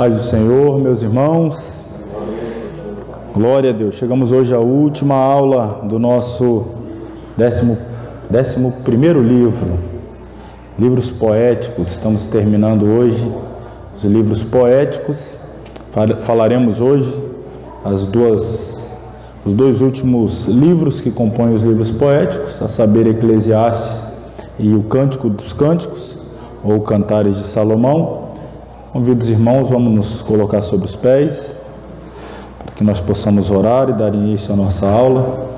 Paz do Senhor, meus irmãos, glória a Deus. Chegamos hoje à última aula do nosso 11º livro, livros poéticos. Estamos terminando hoje os livros poéticos. Falaremos hoje os dois últimos livros que compõem os livros poéticos, a saber, Eclesiastes e o Cântico dos Cânticos, ou Cantares de Salomão. Convido os irmãos, vamos nos colocar sobre os pés, para que nós possamos orar e dar início à nossa aula.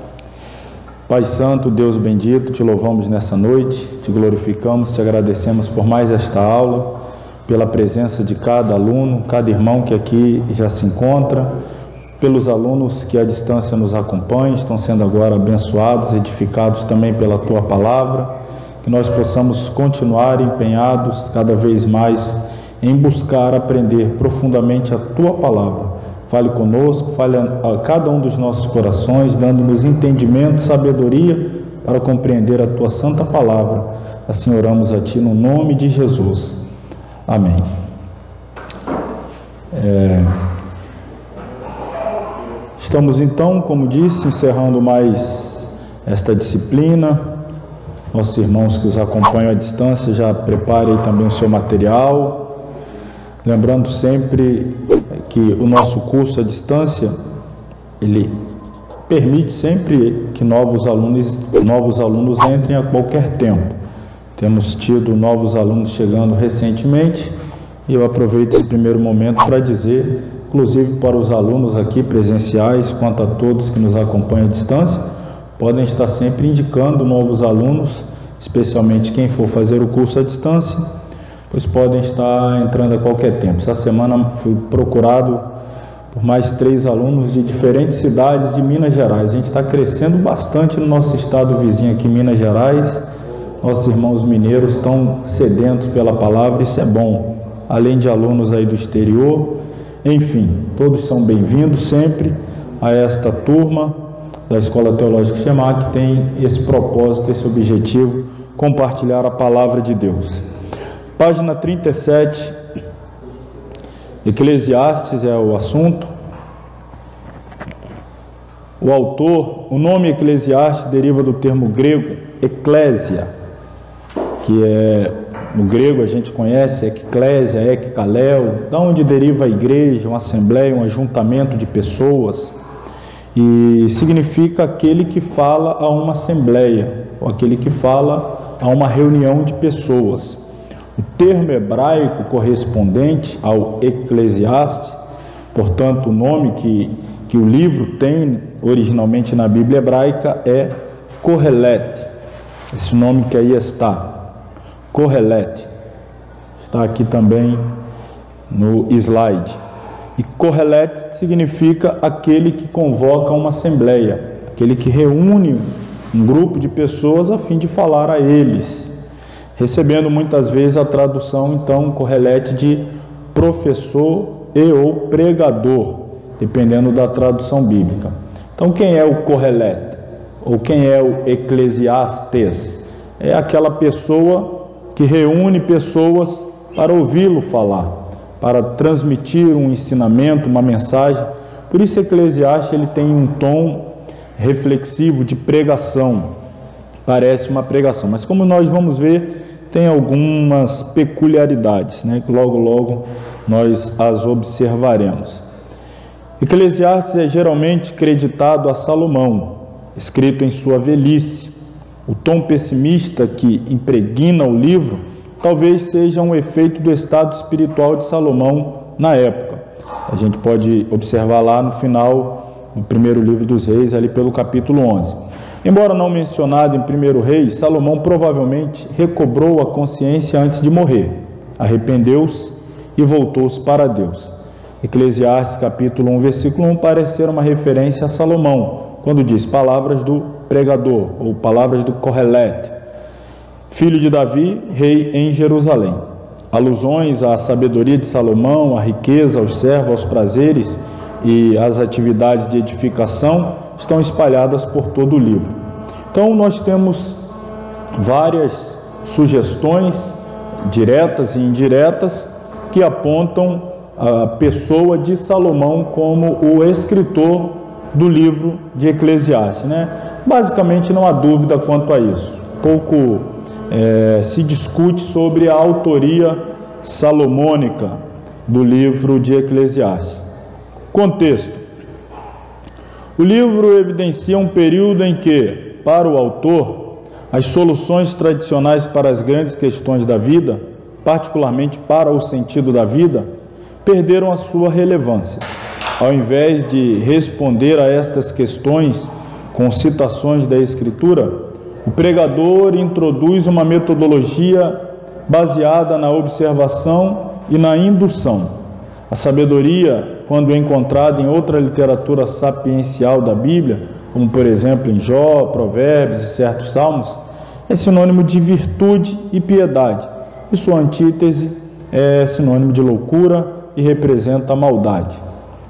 Pai Santo, Deus bendito, te louvamos nessa noite, te glorificamos, te agradecemos por mais esta aula, pela presença de cada aluno, cada irmão que aqui já se encontra, pelos alunos que à distância nos acompanham, estão sendo agora abençoados, edificados também pela Tua Palavra, que nós possamos continuar empenhados cada vez mais em buscar aprender profundamente a Tua Palavra. Fale conosco, fale a cada um dos nossos corações, dando-nos entendimento, sabedoria para compreender a Tua Santa Palavra. Assim oramos a Ti no nome de Jesus. Amém. Estamos então, como disse, encerrando mais esta disciplina. Nossos irmãos que os acompanham à distância, já preparem também o seu material. Lembrando sempre que o nosso curso à distância, ele permite sempre que novos alunos entrem a qualquer tempo. Temos tido novos alunos chegando recentemente e eu aproveito esse primeiro momento para dizer, inclusive para os alunos aqui presenciais, quanto a todos que nos acompanham à distância, podem estar sempre indicando novos alunos, especialmente quem for fazer o curso à distância, pois podem estar entrando a qualquer tempo. Essa semana fui procurado por mais 3 alunos de diferentes cidades de Minas Gerais. A gente está crescendo bastante no nosso estado vizinho aqui, Minas Gerais. Nossos irmãos mineiros estão sedentos pela palavra, isso é bom. Além de alunos aí do exterior, enfim, todos são bem-vindos sempre a esta turma da Escola Teológica Shema, que tem esse propósito, esse objetivo, compartilhar a palavra de Deus. Página 37, Eclesiastes é o assunto. O autor, o nome Eclesiastes deriva do termo grego eclésia, que no grego a gente conhece eclésia, ekkaleo, da onde deriva a igreja, uma assembleia, um ajuntamento de pessoas, e significa aquele que fala a uma assembleia, ou aquele que fala a uma reunião de pessoas. O termo hebraico correspondente ao Eclesiastes, portanto, o nome que o livro tem originalmente na Bíblia hebraica é Kohelet. Esse nome que aí está, Kohelet, está aqui também no slide. E Kohelet significa aquele que convoca uma assembleia, aquele que reúne um grupo de pessoas a fim de falar a eles, recebendo muitas vezes a tradução, então, Kohelet de professor e ou pregador, dependendo da tradução bíblica. Então, quem é o Kohelet? Ou quem é o Eclesiastes? É aquela pessoa que reúne pessoas para ouvi-lo falar, para transmitir um ensinamento, uma mensagem. Por isso, Eclesiastes ele tem um tom reflexivo de pregação, parece uma pregação, mas como nós vamos ver, tem algumas peculiaridades, né, que logo nós as observaremos. Eclesiastes é geralmente creditado a Salomão, escrito em sua velhice. O tom pessimista que impregna o livro talvez seja um efeito do estado espiritual de Salomão na época. A gente pode observar lá no final, no primeiro livro dos Reis, ali pelo capítulo 11. Embora não mencionado em 1 Reis, Salomão provavelmente recobrou a consciência antes de morrer, arrependeu-se e voltou-se para Deus. Eclesiastes capítulo 1, versículo 1 parece ser uma referência a Salomão, quando diz palavras do pregador, ou palavras do Kohelet, filho de Davi, rei em Jerusalém. Alusões à sabedoria de Salomão, à riqueza, aos servos, aos prazeres e às atividades de edificação estão espalhadas por todo o livro. Então nós temos várias sugestões diretas e indiretas que apontam a pessoa de Salomão como o escritor do livro de Eclesiastes, né? Basicamente não há dúvida quanto a isso. Pouco se discute sobre a autoria salomônica do livro de Eclesiastes. Contexto: o livro evidencia um período em que, para o autor, as soluções tradicionais para as grandes questões da vida, particularmente para o sentido da vida, perderam a sua relevância. Ao invés de responder a estas questões com citações da Escritura, o pregador introduz uma metodologia baseada na observação e na indução. A sabedoria, quando encontrada em outra literatura sapiencial da Bíblia, como por exemplo em Jó, Provérbios e certos salmos, é sinônimo de virtude e piedade, e sua antítese é sinônimo de loucura e representa a maldade.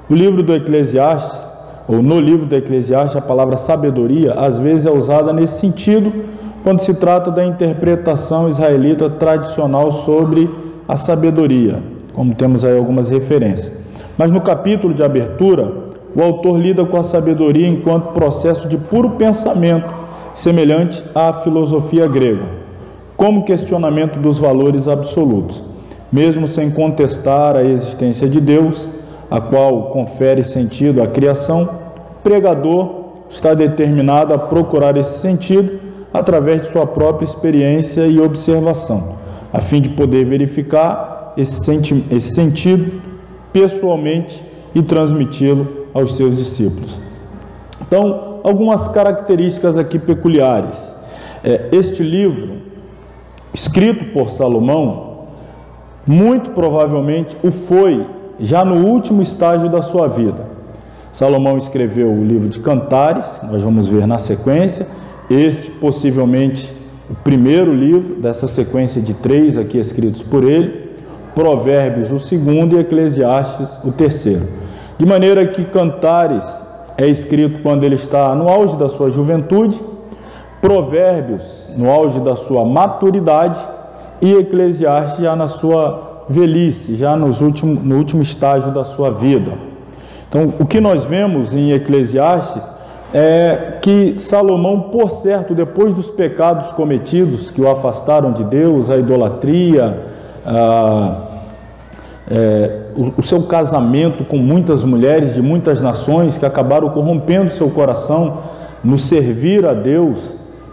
O livro do Eclesiastes, ou no livro do Eclesiastes, a palavra sabedoria às vezes é usada nesse sentido quando se trata da interpretação israelita tradicional sobre a sabedoria, como temos aí algumas referências. Mas no capítulo de abertura, o autor lida com a sabedoria enquanto processo de puro pensamento, semelhante à filosofia grega, como questionamento dos valores absolutos. Mesmo sem contestar a existência de Deus, a qual confere sentido à criação, o pregador está determinado a procurar esse sentido através de sua própria experiência e observação, a fim de poder verificar esse sentido pessoalmente e transmiti-lo aos seus discípulos. Então, algumas características aqui peculiares. Este livro, escrito por Salomão, muito provavelmente o foi já no último estágio da sua vida. Salomão escreveu o livro de Cantares, nós vamos ver na sequência, este possivelmente o primeiro livro dessa sequência de 3 aqui escritos por ele, Provérbios o segundo e Eclesiastes o terceiro. De maneira que Cantares é escrito quando ele está no auge da sua juventude, Provérbios no auge da sua maturidade e Eclesiastes já na sua velhice, já no último estágio da sua vida. Então, o que nós vemos em Eclesiastes é que Salomão, por certo, depois dos pecados cometidos que o afastaram de Deus, a idolatria, o seu casamento com muitas mulheres de muitas nações que acabaram corrompendo seu coração no servir a Deus,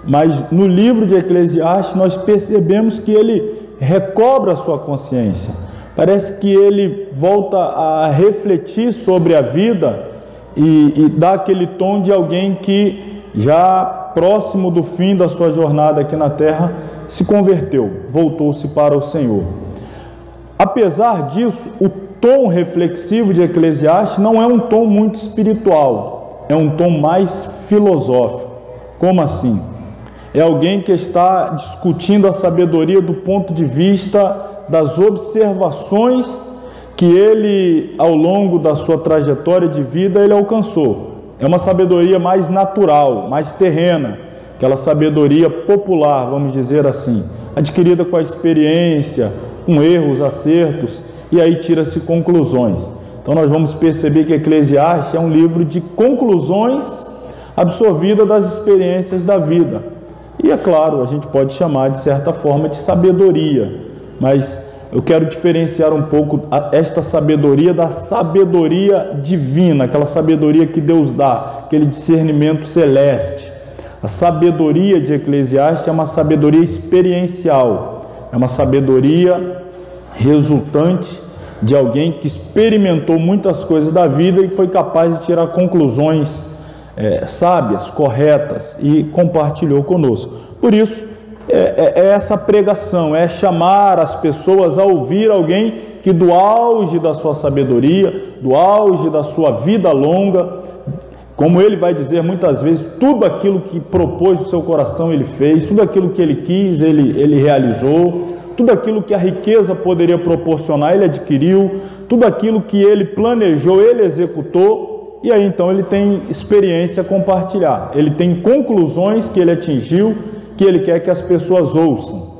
mas no livro de Eclesiastes nós percebemos que ele recobra a sua consciência. Parece que ele volta a refletir sobre a vida e dá aquele tom de alguém que já próximo do fim da sua jornada aqui na terra se converteu, voltou-se para o Senhor. Apesar disso, o tom reflexivo de Eclesiastes não é um tom muito espiritual, é um tom mais filosófico. Como assim? É alguém que está discutindo a sabedoria do ponto de vista das observações que ele, ao longo da sua trajetória de vida, ele alcançou. É uma sabedoria mais natural, mais terrena, aquela sabedoria popular, vamos dizer assim, adquirida com a experiência, com erros, acertos, e aí tira-se conclusões. Então nós vamos perceber que Eclesiastes é um livro de conclusões absorvidas das experiências da vida. E é claro, a gente pode chamar de certa forma de sabedoria, mas eu quero diferenciar um pouco esta sabedoria da sabedoria divina, aquela sabedoria que Deus dá, aquele discernimento celeste. A sabedoria de Eclesiastes é uma sabedoria experiencial, é uma sabedoria resultante de alguém que experimentou muitas coisas da vida e foi capaz de tirar conclusões sábias, corretas, e compartilhou conosco. Por isso, é essa pregação, é chamar as pessoas a ouvir alguém que do auge da sua sabedoria, do auge da sua vida longa, como ele vai dizer muitas vezes, tudo aquilo que propôs no seu coração ele fez, tudo aquilo que ele quis ele realizou, tudo aquilo que a riqueza poderia proporcionar ele adquiriu, tudo aquilo que ele planejou ele executou. E aí então ele tem experiência a compartilhar, ele tem conclusões que ele atingiu, que ele quer que as pessoas ouçam.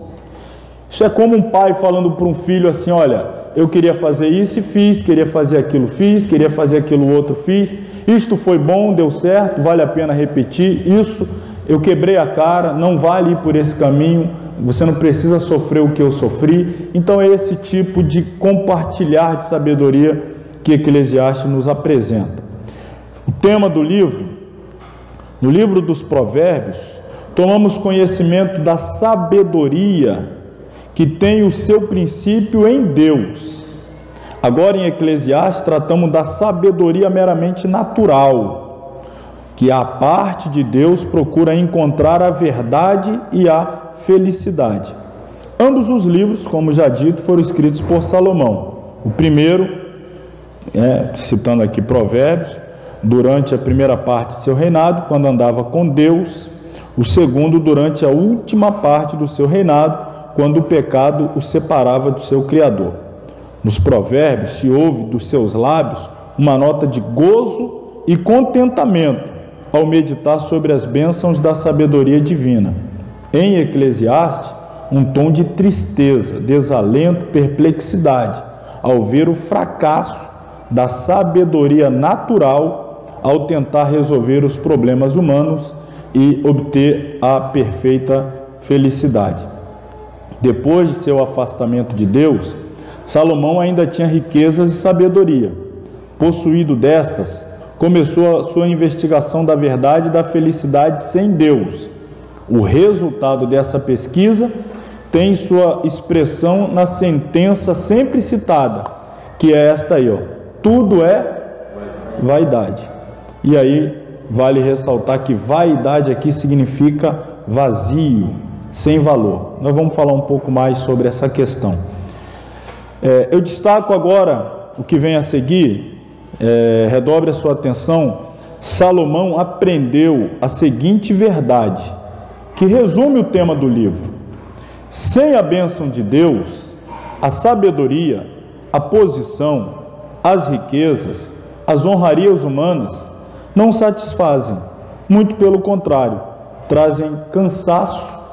Isso é como um pai falando para um filho assim: olha, eu queria fazer isso e fiz, queria fazer aquilo, fiz, queria fazer aquilo outro, fiz, isto foi bom, deu certo, vale a pena repetir, isso eu quebrei a cara, não vale ir por esse caminho, você não precisa sofrer o que eu sofri. Então é esse tipo de compartilhar de sabedoria que Eclesiastes nos apresenta. O tema do livro, no livro dos Provérbios, tomamos conhecimento da sabedoria que tem o seu princípio em Deus. Agora em Eclesiastes tratamos da sabedoria meramente natural, que a parte de Deus procura encontrar a verdade e a felicidade. Ambos os livros, como já dito, foram escritos por Salomão. O primeiro, citando aqui Provérbios, durante a primeira parte de seu reinado, quando andava com Deus. O segundo, durante a última parte do seu reinado, quando o pecado o separava do seu Criador. Nos Provérbios se ouve dos seus lábios uma nota de gozo e contentamento ao meditar sobre as bênçãos da sabedoria divina. Em Eclesiastes, um tom de tristeza, desalento, perplexidade, ao ver o fracasso da sabedoria natural ao tentar resolver os problemas humanos e obter a perfeita felicidade. Depois de seu afastamento de Deus, Salomão ainda tinha riquezas e sabedoria. Possuído destas, começou a sua investigação da verdade e da felicidade sem Deus. O resultado dessa pesquisa tem sua expressão na sentença sempre citada, que é esta aí, tudo é vaidade. E aí vale ressaltar que vaidade aqui significa vazio, sem valor. Nós vamos falar um pouco mais sobre essa questão. Eu destaco agora o que vem a seguir. Redobre a sua atenção. Salomão aprendeu a seguinte verdade, que resume o tema do livro: sem a bênção de Deus, a sabedoria, a posição, as riquezas, as honrarias humanas não satisfazem, muito pelo contrário, trazem cansaço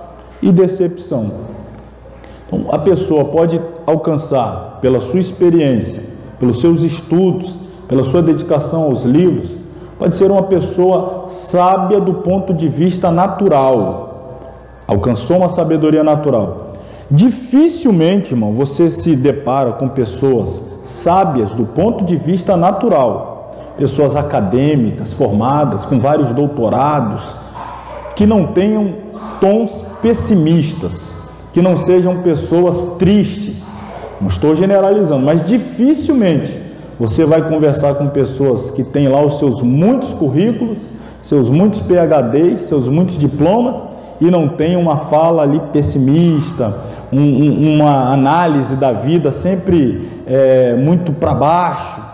e decepção. Então, a pessoa pode alcançar, pela sua experiência, pelos seus estudos, pela sua dedicação aos livros, pode ser uma pessoa sábia do ponto de vista natural, alcançou uma sabedoria natural. Dificilmente, irmão, você se depara com pessoas sábias do ponto de vista natural, pessoas acadêmicas, formadas, com vários doutorados, que não tenham tons pessimistas, que não sejam pessoas tristes. Não estou generalizando, mas dificilmente você vai conversar com pessoas que têm lá os seus muitos currículos, seus muitos PhDs, seus muitos diplomas, e não tem uma fala ali pessimista, uma análise da vida sempre muito para baixo.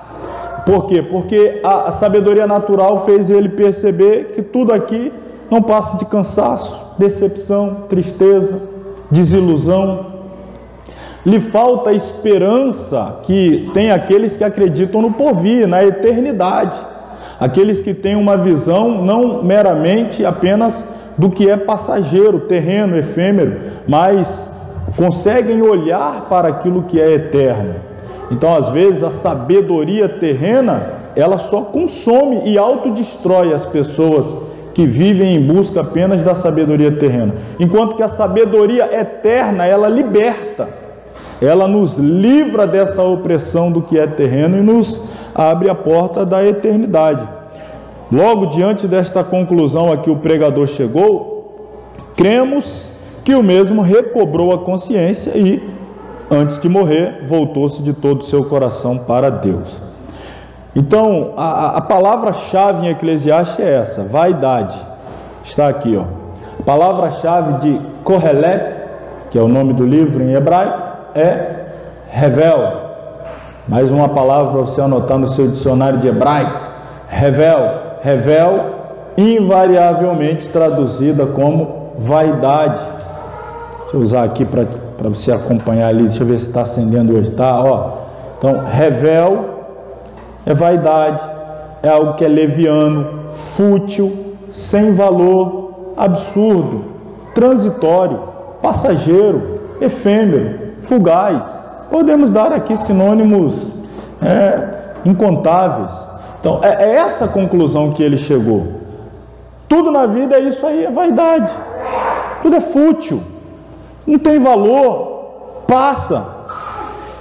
Por quê? Porque a sabedoria natural fez ele perceber que tudo aqui não passa de cansaço, decepção, tristeza, desilusão. Lhe falta a esperança que tem aqueles que acreditam no porvir, na eternidade. Aqueles que têm uma visão não meramente apenas do que é passageiro, terreno, efêmero, mas conseguem olhar para aquilo que é eterno. Então, às vezes, a sabedoria terrena, ela só consome e autodestrói as pessoas que vivem em busca apenas da sabedoria terrena. Enquanto que a sabedoria eterna, ela liberta, ela nos livra dessa opressão do que é terreno e nos abre a porta da eternidade. Logo diante desta conclusão a que o pregador chegou, cremos que o mesmo recobrou a consciência e, antes de morrer, voltou-se de todo o seu coração para Deus. Então, a palavra-chave em Eclesiastes é essa, vaidade. Está aqui, A palavra-chave de Kohelet, que é o nome do livro em hebraico, é Revel. Mais uma palavra para você anotar no seu dicionário de hebraico. Revel. Revel, invariavelmente traduzida como vaidade. Deixa eu usar aqui para você acompanhar ali. Deixa eu ver se está acendendo hoje. Tá, Então, revel é vaidade, é algo que é leviano, fútil, sem valor, absurdo, transitório, passageiro, efêmero, fugaz. Podemos dar aqui sinônimos incontáveis. Então, é essa conclusão que ele chegou. Tudo na vida é isso aí, é vaidade. Tudo é fútil, não tem valor, passa.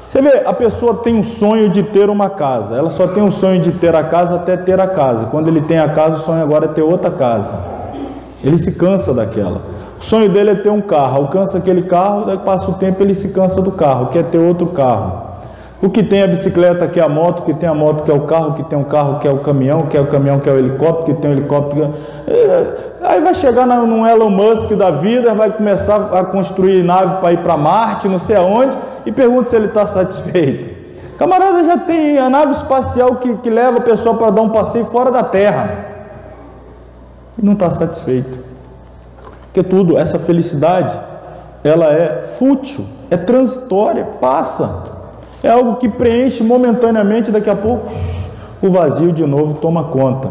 Você vê, a pessoa tem um sonho de ter uma casa, ela só tem um sonho de ter a casa até ter a casa. Quando ele tem a casa, o sonho agora é ter outra casa. Ele se cansa daquela. O sonho dele é ter um carro, alcança aquele carro, daí passa o tempo ele se cansa do carro, quer ter outro carro. O que tem a bicicleta quer a moto, o que tem a moto quer o carro, o que tem o carro quer o caminhão quer o helicóptero, o que tem o helicóptero aí vai chegar num Elon Musk da vida, vai começar a construir nave para ir para Marte, não sei aonde, e pergunta se ele está satisfeito. Camarada já tem a nave espacial que leva a pessoa para dar um passeio fora da Terra e não está satisfeito, porque tudo, essa felicidade, ela é fútil, é transitória, passa. É algo que preenche momentaneamente, daqui a pouco o vazio de novo toma conta.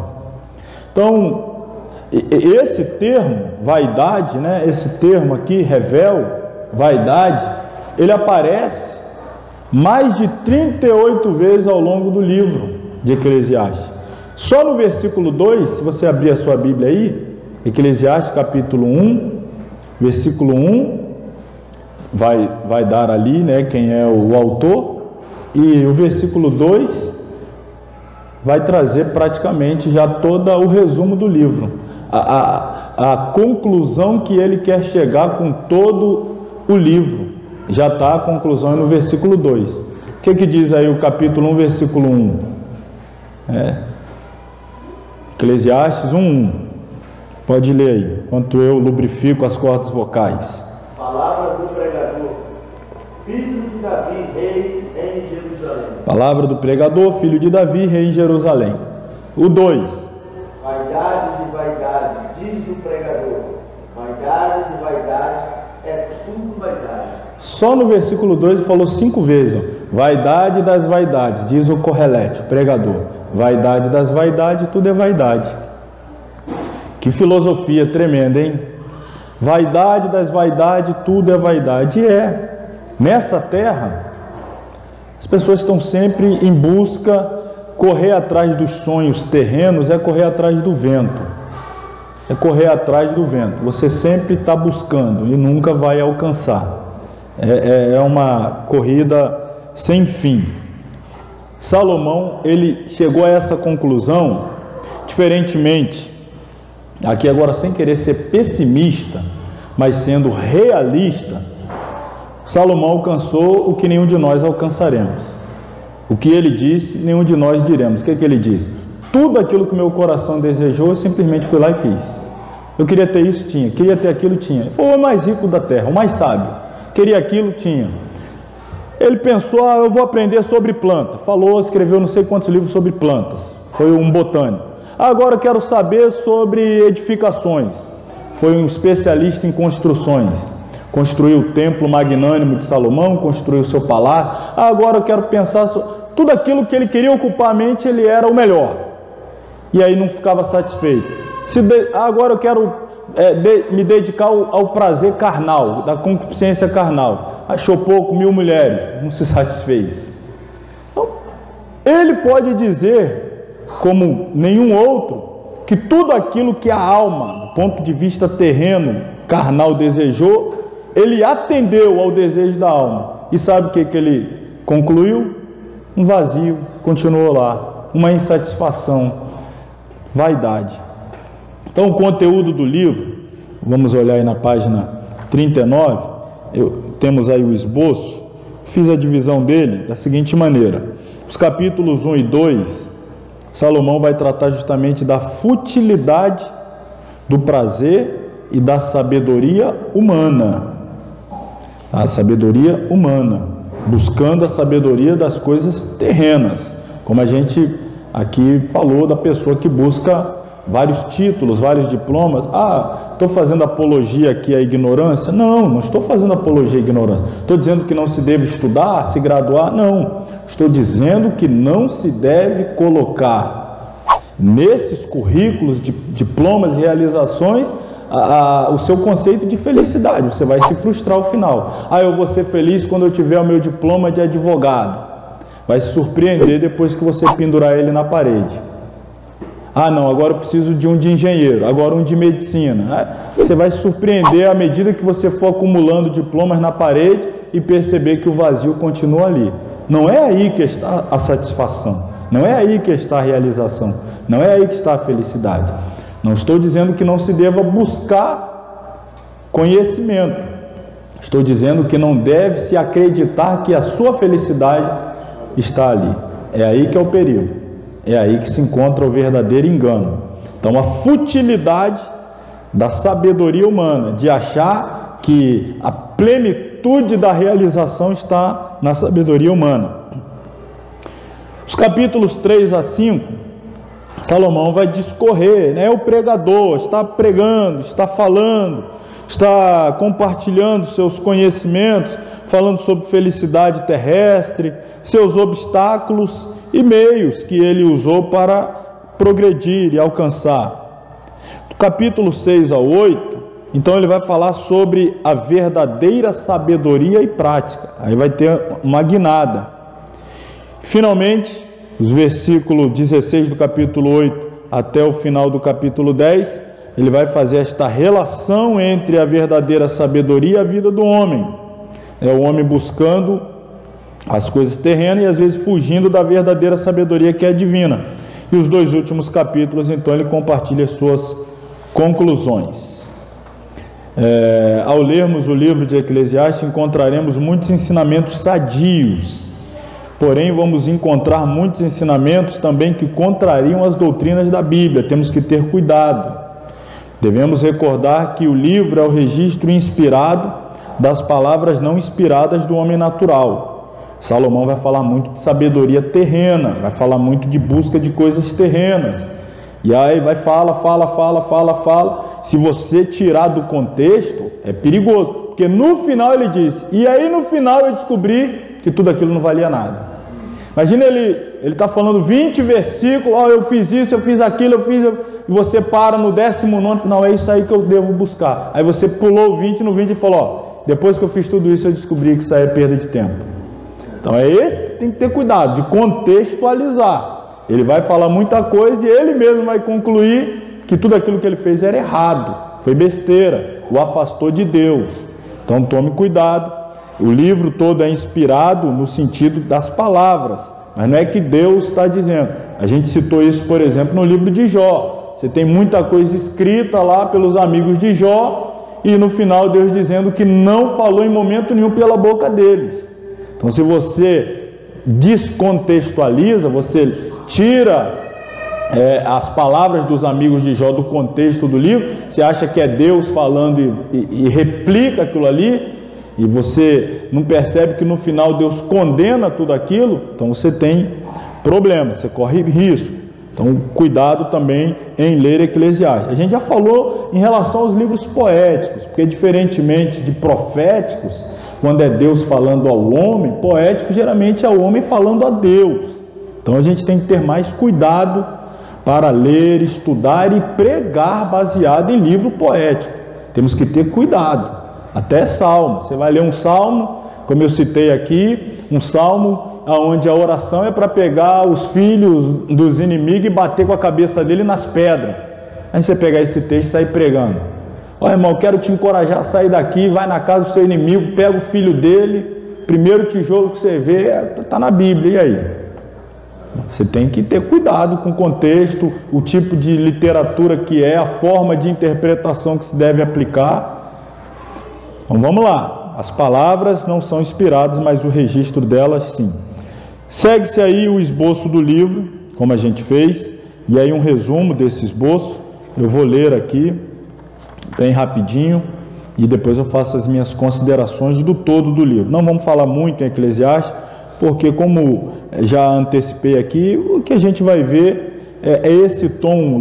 Então, esse termo, vaidade, né? Esse termo aqui, revel, vaidade, ele aparece mais de 38 vezes ao longo do livro de Eclesiastes. Só no versículo 2, se você abrir a sua Bíblia aí, Eclesiastes capítulo 1, versículo 1, vai dar ali, né, quem é o autor. E o versículo 2 vai trazer praticamente já todo o resumo do livro, a conclusão que ele quer chegar com todo o livro. Já está a conclusão no versículo 2. O que diz aí o capítulo 1, versículo 1? Eclesiastes 1:1. Pode ler aí, enquanto eu lubrifico as cordas vocais. Palavra do pregador, filho de Davi, rei em Jerusalém. Palavra do pregador, filho de Davi, rei em Jerusalém. O 2. Vaidade de vaidade, diz o pregador. Vaidade de vaidade, é tudo vaidade. Só no versículo 2 ele falou 5 vezes. Vaidade das vaidades, diz o Correlete, o pregador. Vaidade das vaidades, tudo é vaidade. Que filosofia tremenda, hein? Vaidade das vaidades, tudo é vaidade. E nessa terra, as pessoas estão sempre em busca, correr atrás dos sonhos terrenos é correr atrás do vento. É correr atrás do vento. Você sempre está buscando e nunca vai alcançar. É uma corrida sem fim. Salomão, ele chegou a essa conclusão, diferentemente, aqui agora sem querer ser pessimista, mas sendo realista. Salomão alcançou o que nenhum de nós alcançaremos. O que ele disse, nenhum de nós diremos. O que ele disse? Tudo aquilo que meu coração desejou, eu simplesmente fui lá e fiz. Eu queria ter isso, tinha. Queria ter aquilo, tinha. Foi o mais rico da terra, o mais sábio. Queria aquilo, tinha. Ele pensou, eu vou aprender sobre planta. Falou, escreveu não sei quantos livros sobre plantas. Foi um botânico. Agora eu quero saber sobre edificações. Foi um especialista em construções. Construiu o templo magnânimo de Salomão, construiu o seu palácio. Agora eu quero pensar sobre tudo aquilo que ele queria ocupar a mente, ele era o melhor. E aí não ficava satisfeito. Agora eu quero me dedicar ao prazer carnal, da concupiscência carnal. Achou pouco, 1000 mulheres, não se satisfez. Então, ele pode dizer, como nenhum outro, que tudo aquilo que a alma, do ponto de vista terreno, carnal, desejou, ele atendeu ao desejo da alma. E sabe o que ele concluiu? Um vazio, continuou lá, uma insatisfação, vaidade. Então o conteúdo do livro, vamos olhar aí na página 39, temos aí o esboço, fiz a divisão dele da seguinte maneira. Os capítulos 1 e 2, Salomão vai tratar justamente da futilidade do prazer e da sabedoria humana. A sabedoria humana, buscando a sabedoria das coisas terrenas, como a gente aqui falou da pessoa que busca vários títulos, vários diplomas. Estou fazendo apologia aqui à ignorância? Não estou fazendo apologia à ignorância. Estou dizendo que não se deve estudar, se graduar? Não. Estou dizendo que não se deve colocar nesses currículos de diplomas e realizações o seu conceito de felicidade. Você vai se frustrar ao final. Eu vou ser feliz quando eu tiver o meu diploma de advogado. Vai se surpreender depois que você pendurar ele na parede. Não, agora eu preciso de um de engenheiro, agora um de medicina. Você vai se surpreender à medida que você for acumulando diplomas na parede e perceber que o vazio continua ali. Não é aí que está a satisfação, não é aí que está a realização, não é aí que está a felicidade. Não estou dizendo que não se deva buscar conhecimento, estou dizendo que não deve se acreditar que a sua felicidade está ali. É aí que é o perigo. É aí que se encontra o verdadeiro engano. Então, a futilidade da sabedoria humana, de achar que a plenitude da realização está na sabedoria humana. Os capítulos 3 a 5, Salomão vai discorrer, né? O pregador está pregando, está falando, está compartilhando seus conhecimentos, falando sobre felicidade terrestre, seus obstáculos e meios que ele usou para progredir e alcançar. Do capítulo 6 ao 8, então ele vai falar sobre a verdadeira sabedoria e prática. Aí vai ter uma guinada. Finalmente, os versículos 16 do capítulo 8 até o final do capítulo 10, ele vai fazer esta relação entre a verdadeira sabedoria e a vida do homem. É o homem buscando as coisas terrenas e às vezes fugindo da verdadeira sabedoria que é divina. E os dois últimos capítulos, então, ele compartilha suas conclusões. Ao lermos o livro de Eclesiastes, encontraremos muitos ensinamentos sadios, porém vamos encontrar muitos ensinamentos também que contrariam as doutrinas da Bíblia. Temos que ter cuidado. Devemos recordar que o livro é o registro inspirado das palavras não inspiradas do homem natural. Salomão vai falar muito de sabedoria terrena, vai falar muito de busca de coisas terrenas. E aí vai fala. Se você tirar do contexto, é perigoso. Porque no final ele diz, e aí no final eu descobri que tudo aquilo não valia nada. Imagina ele está falando 20 versículos, eu fiz isso, eu fiz aquilo, e você para no 19º, não, é isso aí que eu devo buscar. Aí você pulou 20 no 20 e falou, depois que eu fiz tudo isso eu descobri que isso aí é perda de tempo. Então é esse que tem que ter cuidado, de contextualizar. Ele vai falar muita coisa e ele mesmo vai concluir que tudo aquilo que ele fez era errado, foi besteira, o afastou de Deus. Então tome cuidado. O livro todo é inspirado no sentido das palavras, mas não é que Deus está dizendo. A gente citou isso, por exemplo, no livro de Jó. Você tem muita coisa escrita lá pelos amigos de Jó e no final Deus dizendo que não falou em momento nenhum pela boca deles. Então, se você descontextualiza, você tira as palavras dos amigos de Jó do contexto do livro, você acha que é Deus falando e replica aquilo ali, e você não percebe que no final Deus condena tudo aquilo, então você tem problema, você corre risco. Então, cuidado também em ler Eclesiastes. A gente já falou em relação aos livros poéticos, porque diferentemente de proféticos, quando é Deus falando ao homem, poético geralmente é o homem falando a Deus. Então a gente tem que ter mais cuidado para ler, estudar e pregar baseado em livro poético. Temos que ter cuidado. Até salmo. Você vai ler um salmo, como eu citei aqui, um salmo onde a oração é para pegar os filhos dos inimigos e bater com a cabeça dele nas pedras. Aí você pegar esse texto e sair pregando. Ó, irmão, quero te encorajar a sair daqui, vai na casa do seu inimigo, pega o filho dele, primeiro tijolo que você vê, está na Bíblia, e aí? Você tem que ter cuidado com o contexto, o tipo de literatura que é, a forma de interpretação que se deve aplicar. Então vamos lá, as palavras não são inspiradas, mas o registro delas sim. Segue-se aí o esboço do livro, como a gente fez, e aí um resumo desse esboço, eu vou ler aqui, bem rapidinho, e depois eu faço as minhas considerações do todo do livro. Não vamos falar muito em Eclesiastes, porque como já antecipei aqui, o que a gente vai ver é esse tom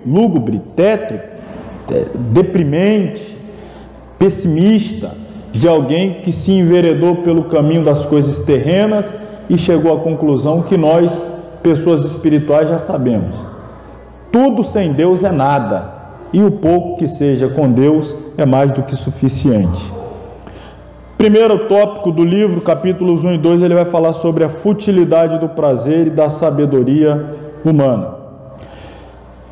lúgubre, tétrico, deprimente, pessimista, de alguém que se enveredou pelo caminho das coisas terrenas e chegou à conclusão que nós, pessoas espirituais, já sabemos. Tudo sem Deus é nada. e o pouco que seja com Deus é mais do que suficiente. Primeiro tópico do livro, capítulos 1 e 2, ele vai falar sobre a futilidade do prazer e da sabedoria humana.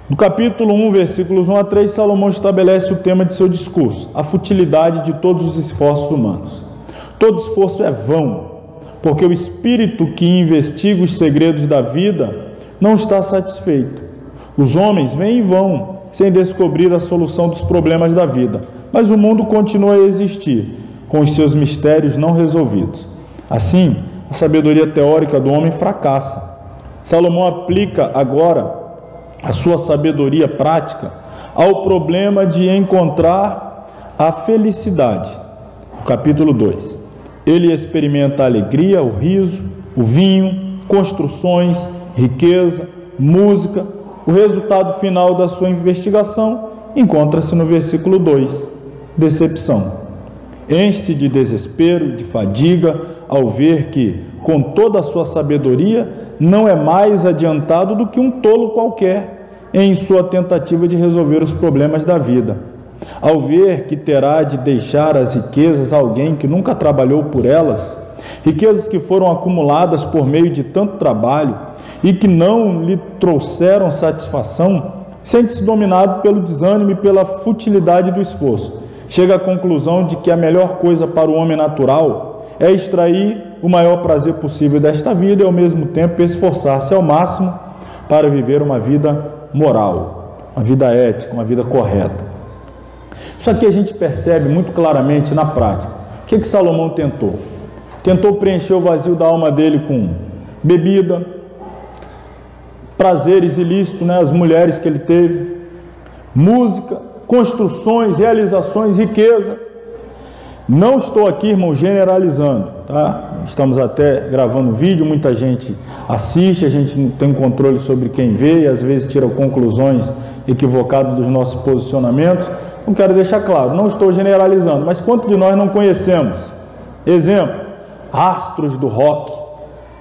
No capítulo 1, versículos 1 a 3, Salomão estabelece o tema de seu discurso: a futilidade de todos os esforços humanos. Todo esforço é vão, porque o espírito que investiga os segredos da vida não está satisfeito. Os homens vêm e vão, sem descobrir a solução dos problemas da vida, mas o mundo continua a existir, com os seus mistérios não resolvidos. Assim, a sabedoria teórica do homem fracassa. Salomão aplica agora a sua sabedoria prática ao problema de encontrar a felicidade. No capítulo 2, ele experimenta a alegria, o riso, o vinho, construções, riqueza, música. O resultado final da sua investigação encontra-se no versículo 2, decepção. Enche-se de desespero, de fadiga, ao ver que, com toda a sua sabedoria, não é mais adiantado do que um tolo qualquer em sua tentativa de resolver os problemas da vida. Ao ver que terá de deixar as riquezas a alguém que nunca trabalhou por elas, riquezas que foram acumuladas por meio de tanto trabalho e que não lhe trouxeram satisfação, sente-se dominado pelo desânimo e pela futilidade do esforço. Chega à conclusão de que a melhor coisa para o homem natural é extrair o maior prazer possível desta vida e, ao mesmo tempo, esforçar-se ao máximo para viver uma vida moral, uma vida ética, uma vida correta. Isso aqui a gente percebe muito claramente na prática. O que Salomão tentou? Tentou preencher o vazio da alma dele com bebida, prazeres ilícitos, as mulheres que ele teve, música, construções, realizações, riqueza. Não estou aqui, irmão, generalizando, tá? Estamos até gravando vídeo, muita gente assiste, a gente não tem controle sobre quem vê e às vezes tira conclusões equivocadas dos nossos posicionamentos. Não quero deixar claro, não estou generalizando, mas quanto de nós não conhecemos? Exemplo, astros do rock,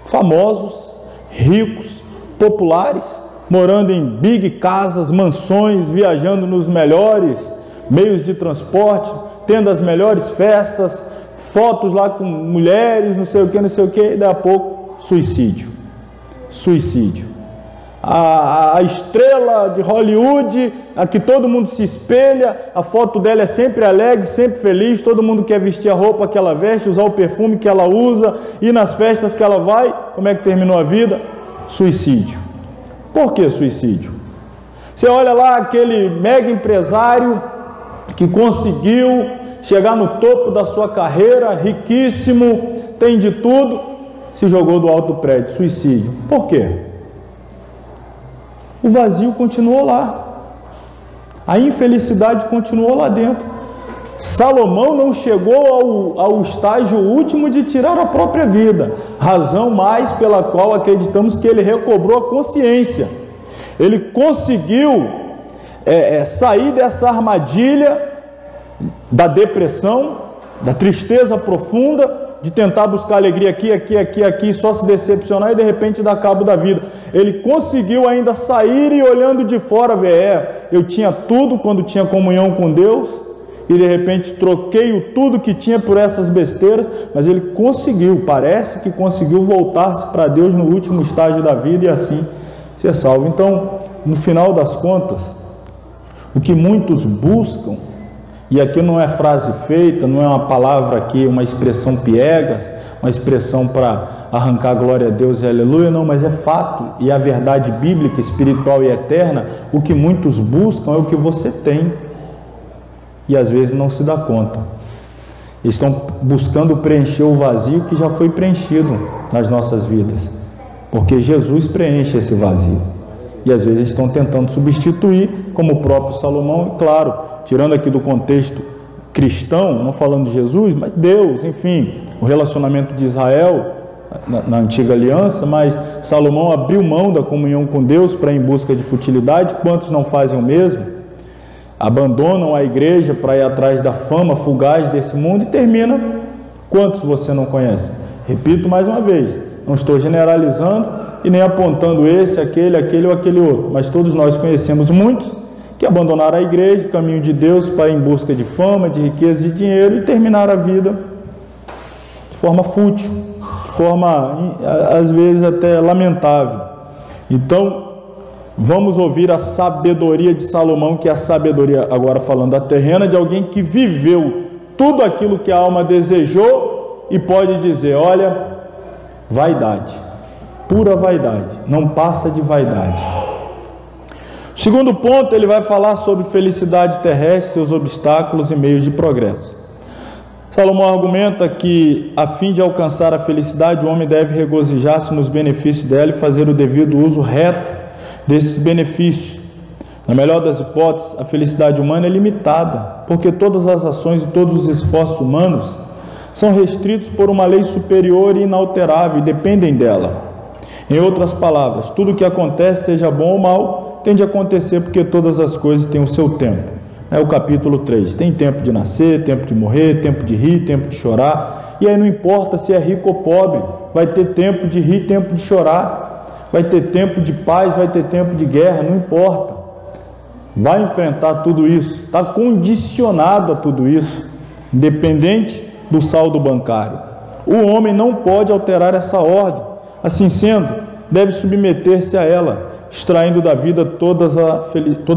famosos, ricos, populares, morando em big casas, mansões, viajando nos melhores meios de transporte, tendo as melhores festas, fotos lá com mulheres, não sei o que, e daí a pouco, suicídio. A estrela de Hollywood, a que todo mundo se espelha, a foto dela é sempre alegre, sempre feliz, todo mundo quer vestir a roupa que ela veste, usar o perfume que ela usa, ir nas festas que ela vai. Como é que terminou a vida? Suicídio. Por que suicídio? Você olha lá aquele mega empresário que conseguiu chegar no topo da sua carreira, riquíssimo, tem de tudo, se jogou do alto prédio, suicídio. Por quê? O vazio continuou lá, a infelicidade continuou lá dentro. Salomão não chegou ao estágio último de tirar a própria vida, razão mais pela qual acreditamos que ele recobrou a consciência. Ele conseguiu sair dessa armadilha da depressão, da tristeza profunda, de tentar buscar alegria aqui, só se decepcionar e de repente dar cabo da vida. Ele conseguiu ainda sair e olhando de fora, ver, eu tinha tudo quando tinha comunhão com Deus e de repente troquei tudo que tinha por essas besteiras, mas ele conseguiu, parece que conseguiu voltar-se para Deus no último estágio da vida e assim ser salvo. Então, no final das contas, o que muitos buscam, e aqui não é frase feita, não é uma palavra aqui, uma expressão piegas, uma expressão para arrancar glória a Deus e aleluia, não, mas é fato, e a verdade bíblica, espiritual e eterna, o que muitos buscam é o que você tem, e às vezes não se dá conta. Eles estão buscando preencher o vazio que já foi preenchido nas nossas vidas, porque Jesus preenche esse vazio, e às vezes estão tentando substituir, como o próprio Salomão, e claro, tirando aqui do contexto cristão, não falando de Jesus, mas Deus, enfim, o relacionamento de Israel na antiga aliança, mas Salomão abriu mão da comunhão com Deus para ir em busca de futilidade. Quantos não fazem o mesmo? Abandonam a igreja para ir atrás da fama fugaz desse mundo e termina. Quantos você não conhece? Repito mais uma vez, não estou generalizando e nem apontando esse, aquele ou aquele outro, mas todos nós conhecemos muitos que abandonaram a igreja, o caminho de Deus, para ir em busca de fama, de riqueza, de dinheiro, e terminaram a vida de forma fútil, de forma, às vezes, até lamentável. Então, vamos ouvir a sabedoria de Salomão, que é a sabedoria, agora falando da terrena, de alguém que viveu tudo aquilo que a alma desejou e pode dizer: olha, vaidade, pura vaidade, não passa de vaidade. O segundo ponto, ele vai falar sobre felicidade terrestre, seus obstáculos e meios de progresso. Salomão argumenta que, a fim de alcançar a felicidade, o homem deve regozijar-se nos benefícios dela e fazer o devido uso reto desses benefícios. Na melhor das hipóteses, a felicidade humana é limitada, porque todas as ações e todos os esforços humanos são restritos por uma lei superior e inalterável e dependem dela. Em outras palavras, tudo o que acontece, seja bom ou mal, tem de acontecer porque todas as coisas têm o seu tempo. É o capítulo 3. Tem tempo de nascer, tempo de morrer, tempo de rir, tempo de chorar. E aí não importa se é rico ou pobre, vai ter tempo de rir, tempo de chorar. Vai ter tempo de paz, vai ter tempo de guerra, não importa. Vai enfrentar tudo isso. Está condicionado a tudo isso, independente do saldo bancário. O homem não pode alterar essa ordem. Assim sendo, deve submeter-se a ela, extraindo da vida toda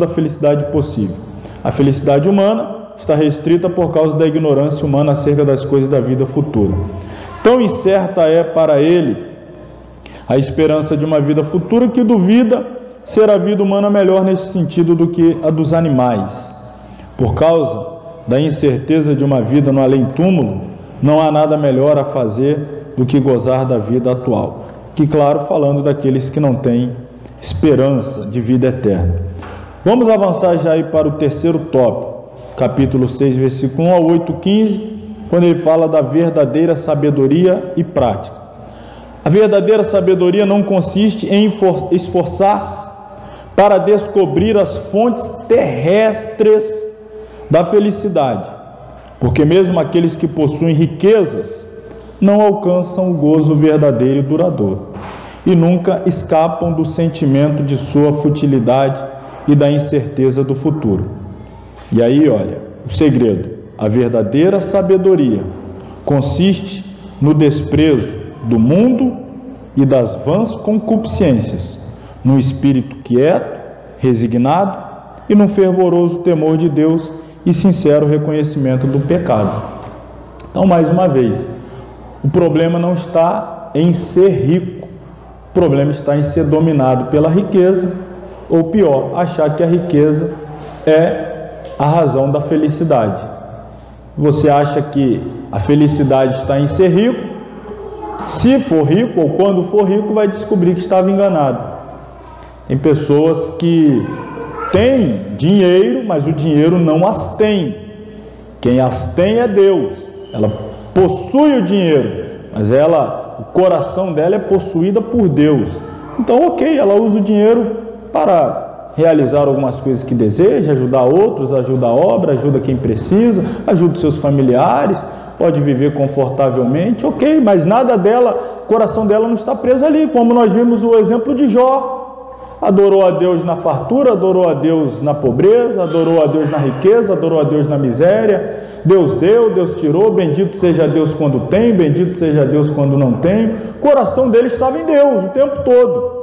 a felicidade possível. A felicidade humana está restrita por causa da ignorância humana acerca das coisas da vida futura. Tão incerta é para ele a esperança de uma vida futura que duvida ser a vida humana melhor nesse sentido do que a dos animais. Por causa da incerteza de uma vida no além-túmulo, não há nada melhor a fazer do que gozar da vida atual. Que, claro, falando daqueles que não têm esperança de vida eterna. Vamos avançar já aí para o terceiro tópico, capítulo 6, versículo 1 ao 8:15, quando ele fala da verdadeira sabedoria e prática. A verdadeira sabedoria não consiste em esforçar-se para descobrir as fontes terrestres da felicidade, porque mesmo aqueles que possuem riquezas não alcançam o gozo verdadeiro e duradouro, e nunca escapam do sentimento de sua futilidade e da incerteza do futuro. E aí, olha, o segredo: a verdadeira sabedoria consiste no desprezo do mundo e das vãs concupiscências, num espírito quieto, resignado e num fervoroso temor de Deus e sincero reconhecimento do pecado. Então, mais uma vez, o problema não está em ser rico, o problema está em ser dominado pela riqueza, ou pior, achar que a riqueza é a razão da felicidade. Você acha que a felicidade está em ser rico, se for rico ou quando for rico vai descobrir que estava enganado. Tem pessoas que têm dinheiro, mas o dinheiro não as tem. Quem as tem é Deus. Ela possui o dinheiro, mas o coração dela é possuído por Deus. Então, ok, ela usa o dinheiro para realizar algumas coisas que deseja, ajudar outros, ajuda a obra, ajuda quem precisa, ajuda os seus familiares, pode viver confortavelmente, ok, mas nada dela, o coração dela não está preso ali, como nós vimos o exemplo de Jó. Adorou a Deus na fartura, adorou a Deus na pobreza, adorou a Deus na riqueza, adorou a Deus na miséria. Deus deu, Deus tirou, bendito seja Deus quando tem, bendito seja Deus quando não tem. O coração dele estava em Deus o tempo todo.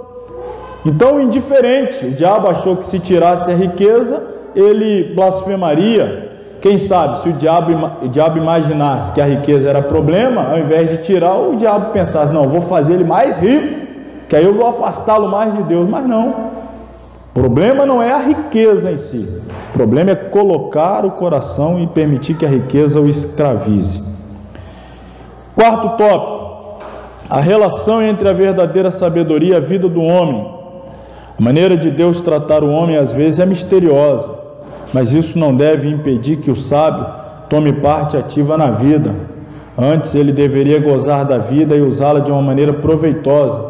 Então, indiferente, o diabo achou que se tirasse a riqueza, ele blasfemaria. Quem sabe, se o diabo imaginasse que a riqueza era problema, ao invés de tirar, o diabo pensasse: não, vou fazer ele mais rico, que aí eu vou afastá-lo mais de Deus. Mas não, o problema não é a riqueza em si, o problema é colocar o coração e permitir que a riqueza o escravize. Quarto tópico: a relação entre a verdadeira sabedoria e a vida do homem. A maneira de Deus tratar o homem às vezes é misteriosa, mas isso não deve impedir que o sábio tome parte ativa na vida. Antes, ele deveria gozar da vida e usá-la de uma maneira proveitosa.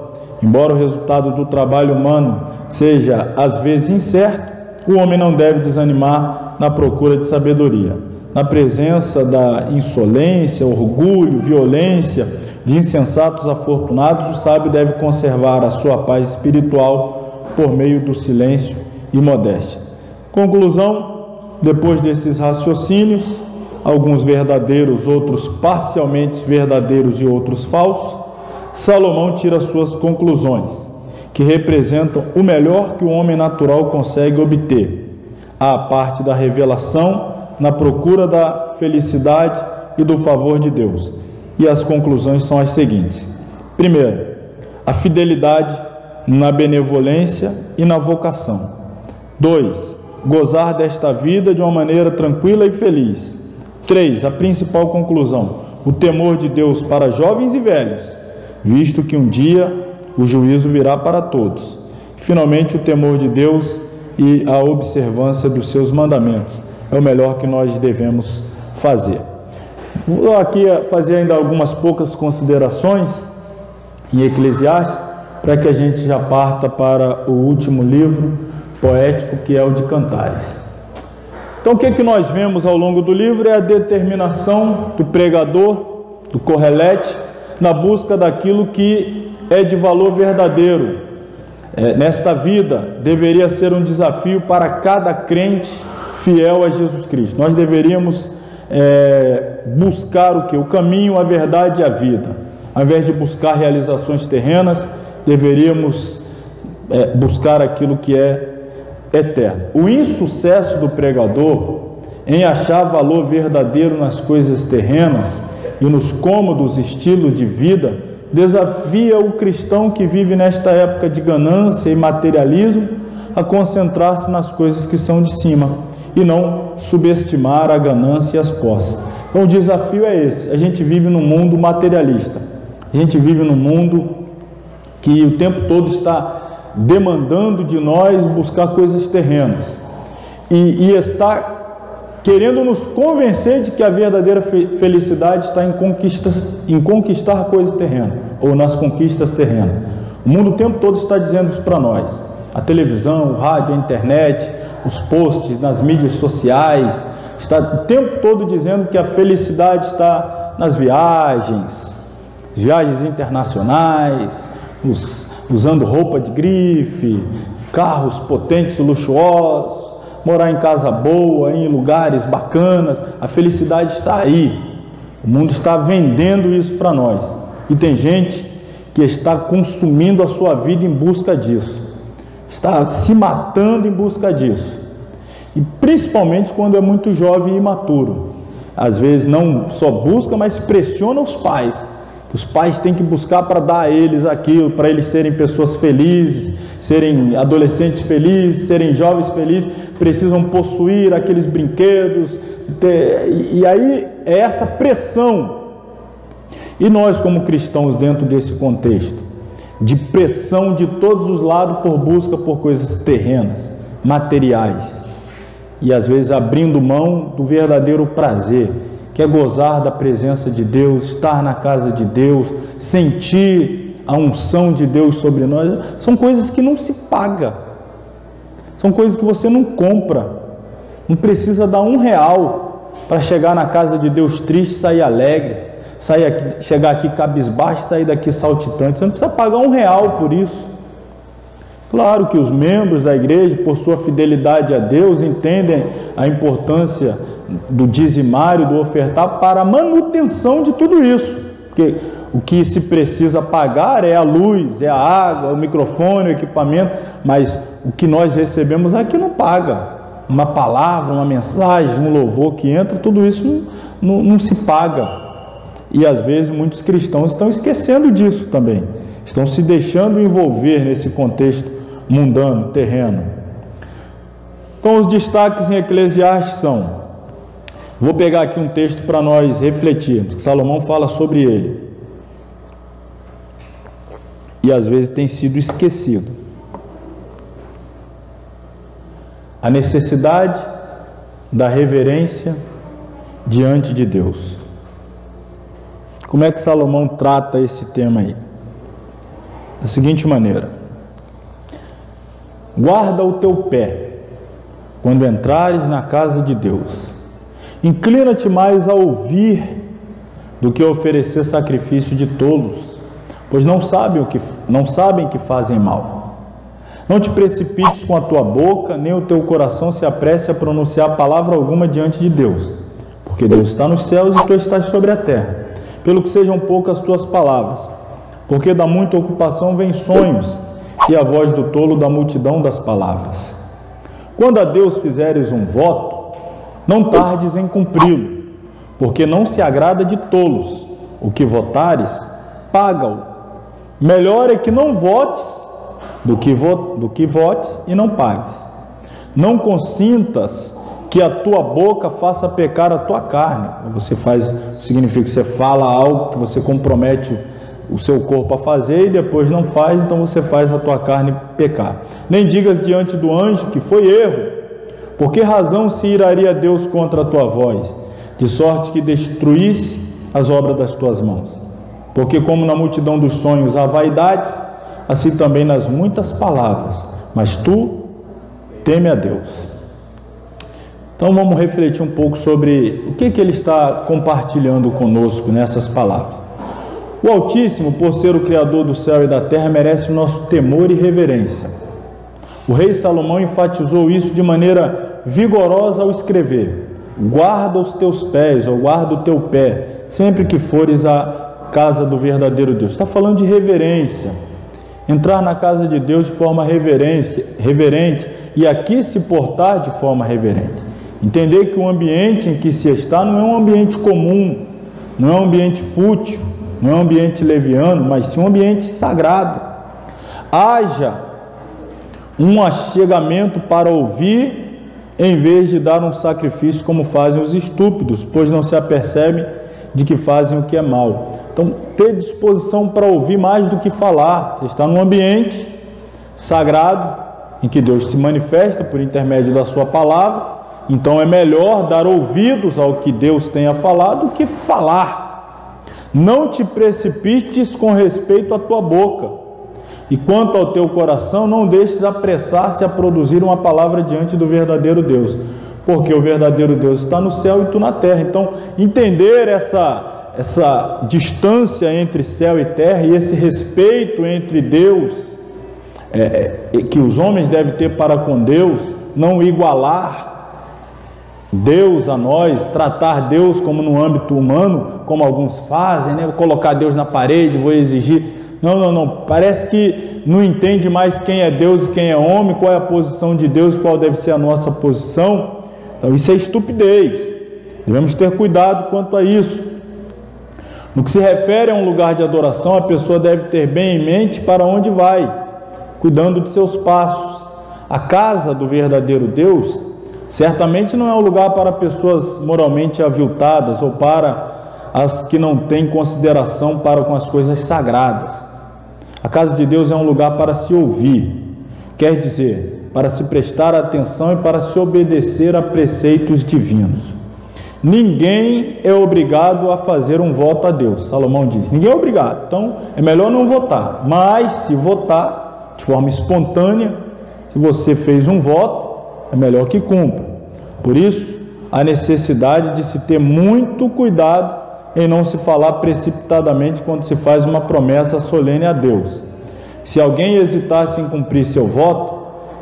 Embora o resultado do trabalho humano seja às vezes incerto, o homem não deve desanimar na procura de sabedoria. Na presença da insolência, orgulho, violência de insensatos afortunados, o sábio deve conservar a sua paz espiritual por meio do silêncio e modéstia. Conclusão, depois desses raciocínios, alguns verdadeiros, outros parcialmente verdadeiros e outros falsos, Salomão tira suas conclusões, que representam o melhor que o homem natural consegue obter, à parte da revelação, na procura da felicidade e do favor de Deus. E as conclusões são as seguintes. Primeiro, a fidelidade na benevolência e na vocação. 2, gozar desta vida de uma maneira tranquila e feliz. 3, a principal conclusão, o temor de Deus para jovens e velhos, visto que um dia o juízo virá para todos. Finalmente, o temor de Deus e a observância dos seus mandamentos é o melhor que nós devemos fazer. Vou aqui fazer ainda algumas poucas considerações em Eclesiastes, para que a gente já parta para o último livro poético, que é o de Cantares. Então, o que nós vemos ao longo do livro é a determinação do pregador, do Correlete, na busca daquilo que é de valor verdadeiro. Nesta vida, deveria ser um desafio para cada crente fiel a Jesus Cristo. Nós deveríamos buscar o que? O caminho, a verdade e a vida. Ao invés de buscar realizações terrenas, deveríamos buscar aquilo que é eterno. O insucesso do pregador em achar valor verdadeiro nas coisas terrenas e nos cômodos estilos de vida desafia o cristão que vive nesta época de ganância e materialismo a concentrar-se nas coisas que são de cima e não subestimar a ganância e as posses. Então o desafio é esse. A gente vive num mundo materialista, a gente vive num mundo que o tempo todo está demandando de nós buscar coisas terrenas e está querendo nos convencer de que a verdadeira felicidade está em conquistar coisas terrenas ou nas conquistas terrenas. O mundo o tempo todo está dizendo isso para nós. A televisão, o rádio, a internet, os posts nas mídias sociais, está o tempo todo dizendo que a felicidade está nas viagens internacionais, usando roupa de grife, carros potentes e luxuosos, morar em casa boa, em lugares bacanas. A felicidade está aí. O mundo está vendendo isso para nós. E tem gente que está consumindo a sua vida em busca disso. Está se matando em busca disso. E principalmente quando é muito jovem e imaturo. Às vezes não só busca, mas pressiona os pais. Os pais têm que buscar para dar a eles aquilo, para eles serem pessoas felizes, serem adolescentes felizes, serem jovens felizes, precisam possuir aqueles brinquedos, e aí é essa pressão. E nós, como cristãos, dentro desse contexto de pressão de todos os lados por busca por coisas terrenas, materiais, e às vezes abrindo mão do verdadeiro prazer, que é gozar da presença de Deus, estar na casa de Deus, sentir a unção de Deus sobre nós, são coisas que não se paga, são coisas que você não compra, não precisa dar R$1 para chegar na casa de Deus triste, sair alegre, chegar aqui cabisbaixo, sair daqui saltitante. Você não precisa pagar R$1 por isso. Claro que os membros da igreja, por sua fidelidade a Deus, entendem a importância do dizimário, do ofertar para a manutenção de tudo isso, porque o que se precisa pagar é a luz, é a água, o microfone, o equipamento, mas o que nós recebemos aqui não paga. Uma palavra, uma mensagem, um louvor que entra, tudo isso não se paga. E às vezes muitos cristãos estão esquecendo disso também, estão se deixando envolver nesse contexto mundano, terreno. Então os destaques em Eclesiastes são, vou pegar aqui um texto para nós refletirmos, que Salomão fala sobre ele, e às vezes tem sido esquecido. A necessidade da reverência diante de Deus. Como é que Salomão trata esse tema aí? Da seguinte maneira: guarda o teu pé quando entrares na casa de Deus. Inclina-te mais a ouvir do que a oferecer sacrifício de tolos, pois não sabem que fazem mal. Não te precipites com a tua boca, nem o teu coração se apresse a pronunciar palavra alguma diante de Deus, porque Deus está nos céus e tu estás sobre a terra. Pelo que sejam poucas as tuas palavras, porque da muita ocupação vem sonhos, e a voz do tolo da multidão das palavras. Quando a Deus fizeres um voto, não tardes em cumpri-lo, porque não se agrada de tolos. O que votares, paga-o. Melhor é que não votes do que votes e não pagues. Não consintas que a tua boca faça pecar a tua carne. Você faz, significa que você fala algo que você compromete o seu corpo a fazer e depois não faz, então você faz a tua carne pecar. Nem digas diante do anjo que foi erro. Por que razão se iraria Deus contra a tua voz, de sorte que destruísse as obras das tuas mãos? Porque como na multidão dos sonhos há vaidades, assim também nas muitas palavras, mas tu teme a Deus. Então vamos refletir um pouco sobre o que ele está compartilhando conosco nessas palavras. O Altíssimo, por ser o Criador do céu e da terra, merece o nosso temor e reverência. O rei Salomão enfatizou isso de maneira vigorosa ao escrever: guarda os teus pés, ou guarda o teu pé, sempre que fores à casa do verdadeiro Deus. Está falando de reverência. Entrar na casa de Deus de forma reverente, e aqui se portar de forma reverente. Entender que o ambiente em que se está não é um ambiente comum, não é um ambiente fútil, não é um ambiente leviano, mas sim um ambiente sagrado. Haja um achegamento para ouvir, em vez de dar um sacrifício como fazem os estúpidos, pois não se apercebem de que fazem o que é mal. Então, ter disposição para ouvir mais do que falar. Você está num ambiente sagrado, em que Deus se manifesta por intermédio da sua palavra, então é melhor dar ouvidos ao que Deus tem a falar do que falar. Não te precipites com respeito à tua boca, e quanto ao teu coração, não deixes apressar-se a produzir uma palavra diante do verdadeiro Deus, porque o verdadeiro Deus está no céu e tu na terra. Então, entender essa distância entre céu e terra e esse respeito entre Deus, que os homens devem ter para com Deus, não igualar Deus a nós, tratar Deus como no âmbito humano, como alguns fazem, né? Vou colocar Deus na parede, vou exigir. Não. Parece que não entende mais quem é Deus e quem é homem, qual é a posição de Deus, qual deve ser a nossa posição. Então isso é estupidez. Devemos ter cuidado quanto a isso. No que se refere a um lugar de adoração, a pessoa deve ter bem em mente para onde vai, cuidando de seus passos. A casa do verdadeiro Deus certamente não é um lugar para pessoas moralmente aviltadas ou para as que não têm consideração para com as coisas sagradas. A casa de Deus é um lugar para se ouvir, quer dizer, para se prestar atenção e para se obedecer a preceitos divinos. Ninguém é obrigado a fazer um voto a Deus. Salomão diz, ninguém é obrigado, então é melhor não votar, mas se votar de forma espontânea, se você fez um voto, é melhor que cumpra. Por isso, a necessidade de se ter muito cuidado em não se falar precipitadamente quando se faz uma promessa solene a Deus. Se alguém hesitasse em cumprir seu voto,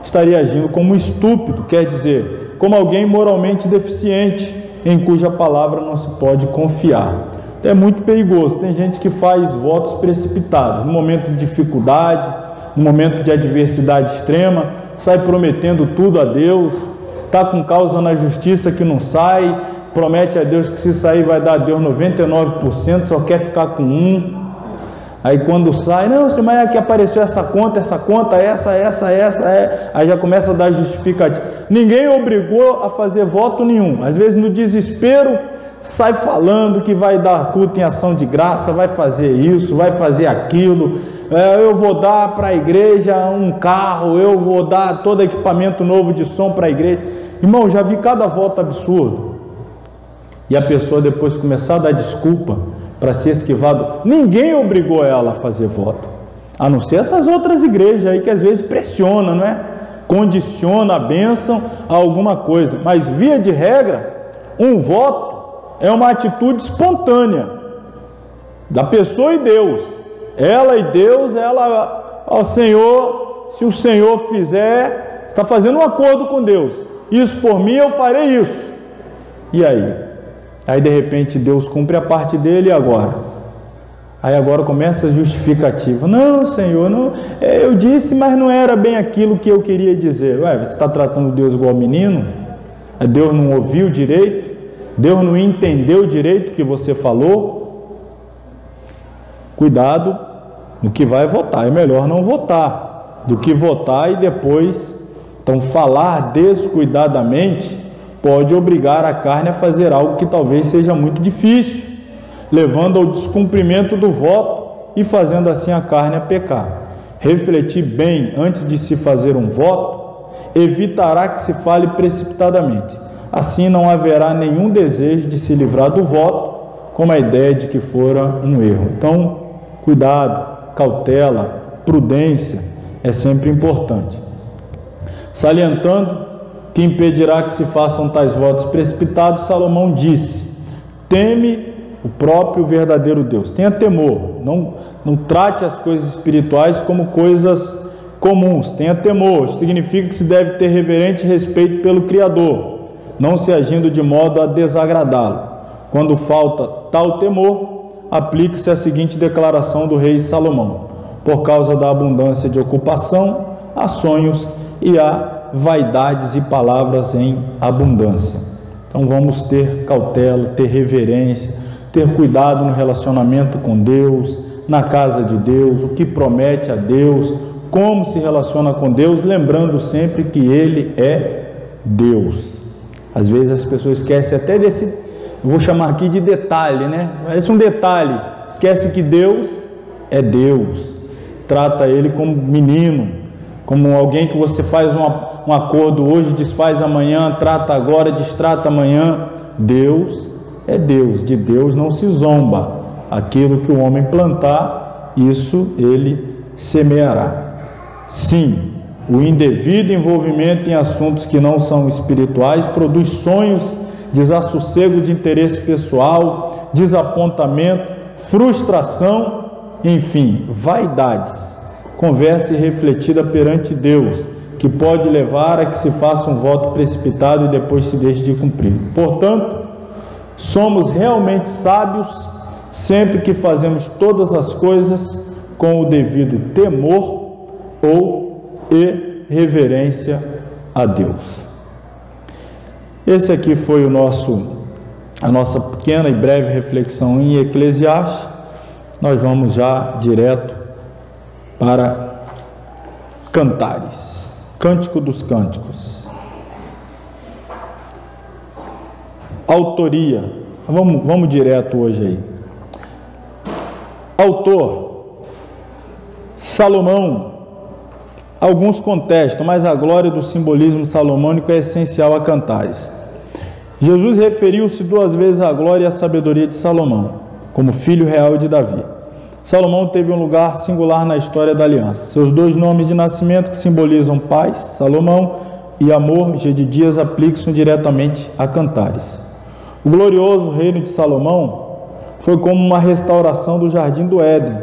estaria agindo como um estúpido, quer dizer, como alguém moralmente deficiente, em cuja palavra não se pode confiar. É muito perigoso. Tem gente que faz votos precipitados, no momento de dificuldade, no momento de adversidade extrema, sai prometendo tudo a Deus, está com causa na justiça que não sai, promete a Deus que se sair vai dar a Deus 99%, só quer ficar com 1%. Aí quando sai, não, senhor, mas é que apareceu essa conta, essa, aí já começa a dar justificativa. Ninguém obrigou a fazer voto nenhum. Às vezes no desespero sai falando que vai dar culto em ação de graça, vai fazer isso, vai fazer aquilo, eu vou dar para a igreja um carro, eu vou dar todo equipamento novo de som para a igreja. Irmão, já vi cada voto absurdo. E a pessoa depois começar a dar desculpa para ser esquivado. Ninguém obrigou ela a fazer voto, a não ser essas outras igrejas aí que às vezes pressiona, não é? Condiciona a bênção a alguma coisa, mas via de regra, um voto é uma atitude espontânea da pessoa e Deus. Ela e Deus, ela, ó Senhor, se o Senhor fizer, está fazendo um acordo com Deus. Isso por mim, eu farei isso. E aí? Aí de repente Deus cumpre a parte dele e agora? Aí agora começa a justificativa. Não, Senhor, não, eu disse, mas não era bem aquilo que eu queria dizer. Ué, você está tratando Deus igual menino? Deus não ouviu direito? Deus não entendeu direito o que você falou? Cuidado no que vai votar. É melhor não votar do que votar e depois... Então, falar descuidadamente pode obrigar a carne a fazer algo que talvez seja muito difícil, levando ao descumprimento do voto e fazendo assim a carne a pecar. Refletir bem antes de se fazer um voto evitará que se fale precipitadamente. Assim não haverá nenhum desejo de se livrar do voto com a ideia de que fora um erro. Então, cuidado, cautela, prudência é sempre importante. Salientando que impedirá que se façam tais votos precipitados, Salomão disse: teme o próprio verdadeiro Deus, tenha temor, não trate as coisas espirituais como coisas comuns, tenha temor. Isso significa que se deve ter reverente respeito pelo Criador, não se agindo de modo a desagradá-lo. Quando falta tal temor, aplique-se a seguinte declaração do rei Salomão: por causa da abundância de ocupação, há sonhos e há vaidades e palavras em abundância. Então vamos ter cautela, ter reverência, ter cuidado no relacionamento com Deus, na casa de Deus, o que promete a Deus, como se relaciona com Deus, lembrando sempre que Ele é Deus. Às vezes as pessoas esquecem até desse, eu vou chamar aqui de detalhe, né? Esse é um detalhe, esquece que Deus é Deus, trata Ele como menino, como alguém que você faz um acordo hoje, desfaz amanhã, trata agora, destrata amanhã. Deus é Deus, de Deus não se zomba. Aquilo que o homem plantar, isso ele semeará. Sim, o indevido envolvimento em assuntos que não são espirituais produz sonhos, desassossego de interesse pessoal, desapontamento, frustração, enfim, vaidades. Conversa irrefletida perante Deus, que pode levar a que se faça um voto precipitado e depois se deixe de cumprir. Portanto, somos realmente sábios sempre que fazemos todas as coisas com o devido temor e reverência a Deus. Esse aqui foi a nossa pequena e breve reflexão em Eclesiastes. Nós vamos já direto para Cantares, Cântico dos Cânticos. Autoria, vamos direto hoje aí. Autor, Salomão. Alguns contestam, mas a glória do simbolismo salomônico é essencial a Cantares. Jesus referiu-se 2 vezes à glória e à sabedoria de Salomão, como filho real de Davi. Salomão teve um lugar singular na história da aliança. Seus 2 nomes de nascimento, que simbolizam paz, Salomão, e amor, Gedidias, aplicam diretamente a Cantares. O glorioso reino de Salomão foi como uma restauração do jardim do Éden,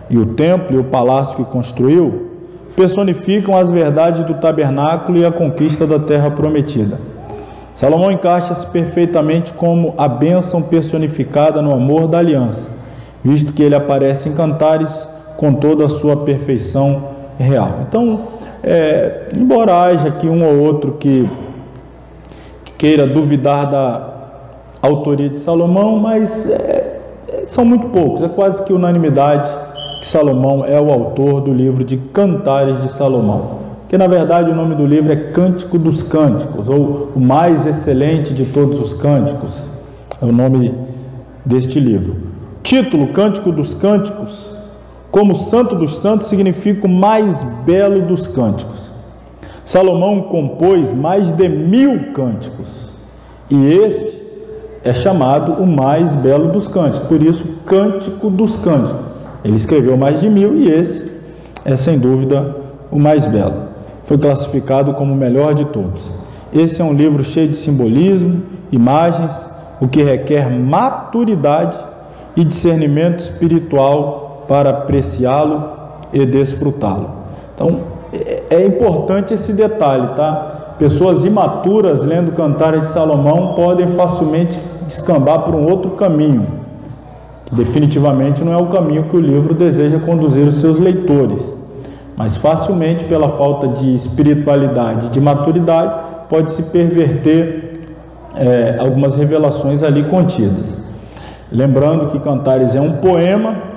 e o templo e o palácio que construiu personificam as verdades do tabernáculo e a conquista da terra prometida. Salomão encaixa-se perfeitamente como a bênção personificada no amor da aliança, visto que ele aparece em Cantares com toda a sua perfeição real. Então, embora haja aqui um ou outro que queira duvidar da autoria de Salomão, mas são muito poucos, é quase que unanimidade que Salomão é o autor do livro de Cantares de Salomão, que na verdade o nome do livro é Cântico dos Cânticos, ou o mais excelente de todos os cânticos, é o nome deste livro. Título, Cântico dos Cânticos, como Santo dos Santos, significa o mais belo dos cânticos. Salomão compôs mais de 1000 cânticos, e este é chamado o mais belo dos cânticos, por isso Cântico dos Cânticos. Ele escreveu mais de 1000 e esse é sem dúvida o mais belo. Foi classificado como o melhor de todos. Esse é um livro cheio de simbolismo, imagens, o que requer maturidade e discernimento espiritual para apreciá-lo e desfrutá-lo. Então, é importante esse detalhe, tá? Pessoas imaturas lendo Cantares de Salomão podem facilmente descambar por um outro caminho, que definitivamente não é o caminho que o livro deseja conduzir os seus leitores, mas facilmente, pela falta de espiritualidade, de maturidade, pode se perverter algumas revelações ali contidas. Lembrando que Cantares é um poema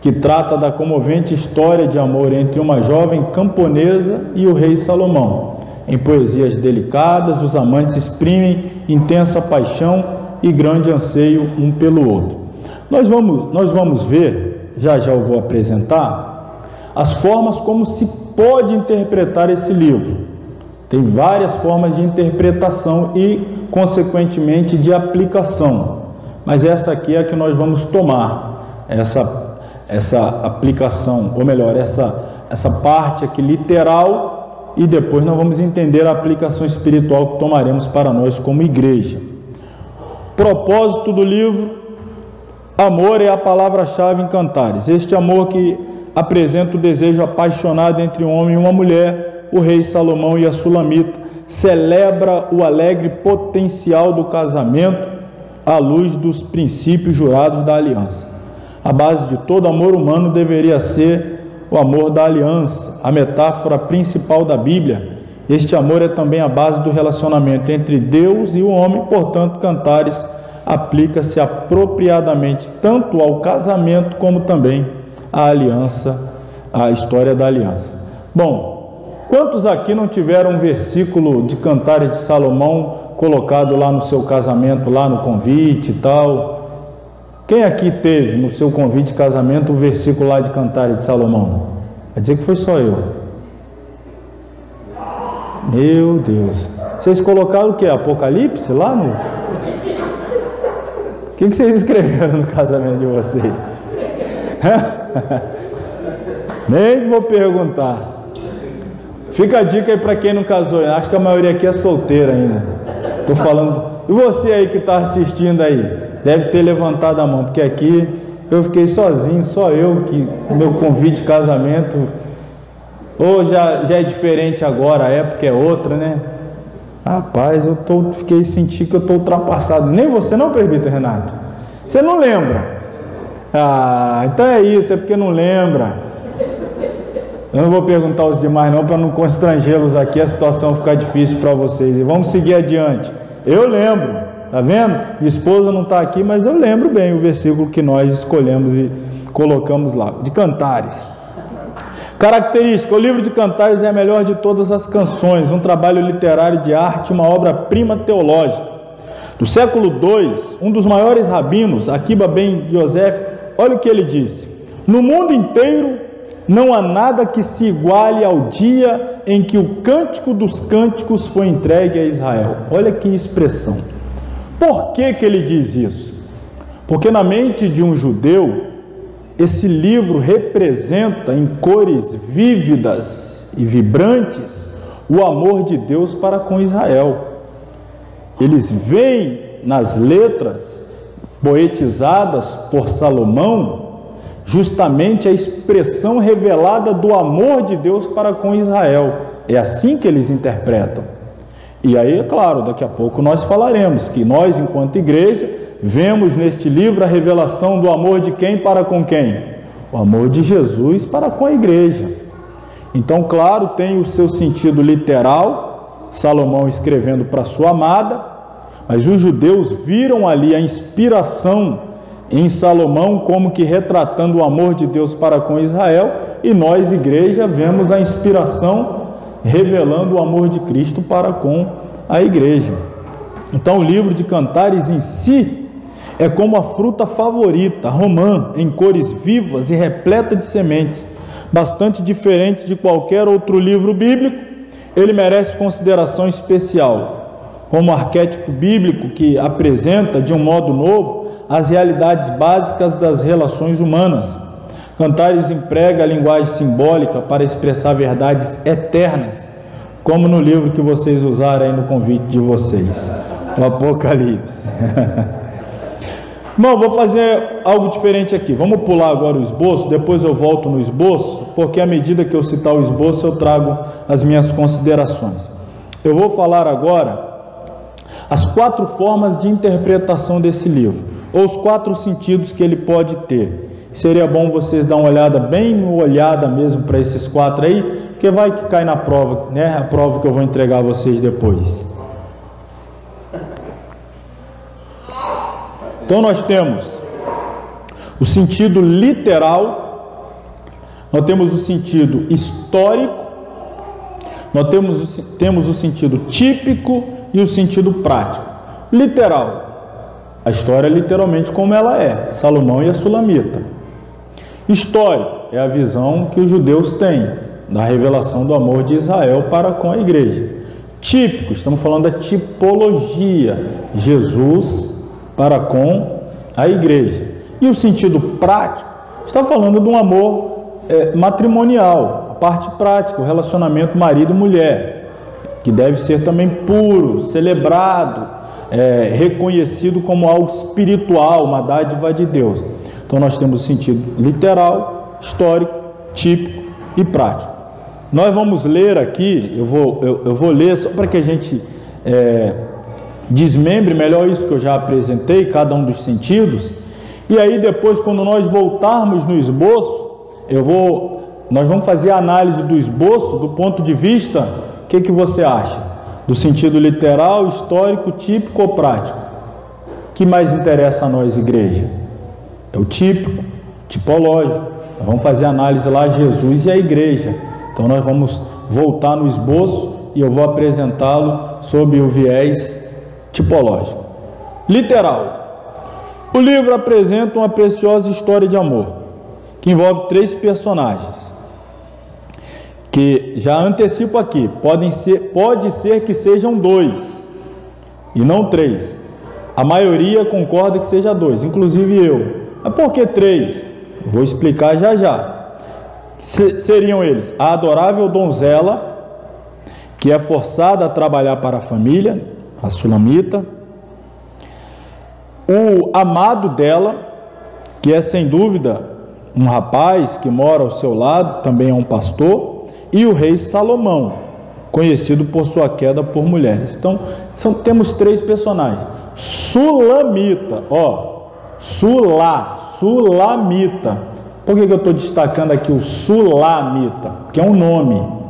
que trata da comovente história de amor entre uma jovem camponesa e o rei Salomão. Em poesias delicadas, os amantes exprimem intensa paixão e grande anseio um pelo outro. Nós vamos ver, já eu vou apresentar, as formas como se pode interpretar esse livro. Tem várias formas de interpretação e, consequentemente, de aplicação. Mas essa aqui é a que nós vamos tomar, essa aplicação, ou melhor, essa parte aqui literal, e depois nós vamos entender a aplicação espiritual que tomaremos para nós como igreja. Propósito do livro: amor é a palavra-chave em Cantares. Este amor que apresenta o desejo apaixonado entre um homem e uma mulher, o rei Salomão e a Sulamita, celebra o alegre potencial do casamento à luz dos princípios jurados da aliança. A base de todo amor humano deveria ser o amor da aliança, a metáfora principal da Bíblia. Este amor é também a base do relacionamento entre Deus e o homem, portanto, Cantares aplica-se apropriadamente tanto ao casamento como também à aliança, à história da aliança. Bom, quantos aqui não tiveram um versículo de Cantares de Salomão colocado lá no seu casamento, lá no convite e tal? Quem aqui teve no seu convite de casamento o versículo lá de Cantares de Salomão? Vai dizer que foi só eu. Meu Deus. Vocês colocaram o que? Apocalipse lá no... O que vocês escreveram no casamento de vocês? Nem vou perguntar. Fica a dica aí para quem não casou. Acho que a maioria aqui é solteira ainda. Estou falando... E você aí que está assistindo aí? Deve ter levantado a mão, porque aqui eu fiquei sozinho, só eu, que o meu convite de casamento, ou já é diferente agora, a época é outra, né? Rapaz, senti que eu estou ultrapassado. Nem você não, presbítero Renato? Você não lembra? Ah, então é isso, é porque não lembra. Eu não vou perguntar aos demais não, para não constrangê-los aqui, a situação ficar difícil para vocês. E vamos seguir adiante. Eu lembro. Tá vendo? Minha esposa não está aqui, mas eu lembro bem o versículo que nós escolhemos e colocamos lá, de Cantares. Característica: o livro de Cantares é a melhor de todas as canções, um trabalho literário de arte, uma obra-prima teológica. Do século II, um dos maiores rabinos, Akiba ben Yosef, olha o que ele disse: no mundo inteiro não há nada que se iguale ao dia em que o cântico dos cânticos foi entregue a Israel. Olha que expressão. Por que ele diz isso? Porque na mente de um judeu, esse livro representa em cores vívidas e vibrantes o amor de Deus para com Israel. Eles veem nas letras poetizadas por Salomão justamente a expressão revelada do amor de Deus para com Israel. É assim que eles interpretam. E aí, é claro, daqui a pouco nós falaremos que nós, enquanto igreja, vemos neste livro a revelação do amor de quem para com quem? O amor de Jesus para com a igreja. Então, claro, tem o seu sentido literal, Salomão escrevendo para sua amada, mas os judeus viram ali a inspiração em Salomão como que retratando o amor de Deus para com Israel, e nós, igreja, vemos a inspiração revelando o amor de Cristo para com a igreja. Então o livro de Cantares em si é como a fruta favorita, romã, em cores vivas e repleta de sementes, bastante diferente de qualquer outro livro bíblico. Ele merece consideração especial, como arquétipo bíblico que apresenta de um modo novo as realidades básicas das relações humanas. Cantares emprega a linguagem simbólica para expressar verdades eternas, como no livro que vocês usaram aí no convite de vocês, o Apocalipse. Não, vou fazer algo diferente aqui. Vamos pular agora o esboço, depois eu volto no esboço, porque à medida que eu citar o esboço, eu trago as minhas considerações. Eu vou falar agora as 4 formas de interpretação desse livro, ou os 4 sentidos que ele pode ter. Seria bom vocês dar uma olhada, bem olhada mesmo para esses 4 aí, porque vai que cai na prova, né? A prova que eu vou entregar a vocês depois. Então nós temos o sentido literal, nós temos o sentido histórico, nós temos o sentido típico e o sentido prático. Literal, a história é literalmente como ela é, Salomão e a Sulamita. Histórico é a visão que os judeus têm da revelação do amor de Israel para com a igreja. Típico, estamos falando da tipologia, Jesus para com a igreja. E o sentido prático, está falando de um amor matrimonial, a parte prática, o relacionamento marido e mulher, que deve ser também puro, celebrado, reconhecido como algo espiritual, uma dádiva de Deus. Então nós temos o sentido literal, histórico, típico e prático. Nós vamos ler aqui, eu vou ler só para que a gente desmembre melhor isso que eu já apresentei, cada um dos sentidos, e aí depois, quando nós voltarmos no esboço, nós vamos fazer a análise do esboço do ponto de vista, o que você acha? Do sentido literal, histórico, típico ou prático? O que mais interessa a nós, igreja? É o típico, tipológico. Nós vamos fazer a análise lá, Jesus e a igreja. Então nós vamos voltar no esboço e eu vou apresentá-lo sob o viés tipológico. Literal. O livro apresenta uma preciosa história de amor, que envolve 3 personagens, que já antecipo aqui, pode ser que sejam 2 e não 3. A maioria concorda que seja 2, inclusive eu. Mas por que 3? Vou explicar já já. Seriam eles a adorável donzela, que é forçada a trabalhar para a família, a Sulamita, o amado dela, que é sem dúvida um rapaz que mora ao seu lado, também é um pastor, e o rei Salomão, conhecido por sua queda por mulheres. Então, temos 3 personagens. Sulamita, Sulamita. Por que eu estou destacando aqui o Sulamita? Porque é um nome.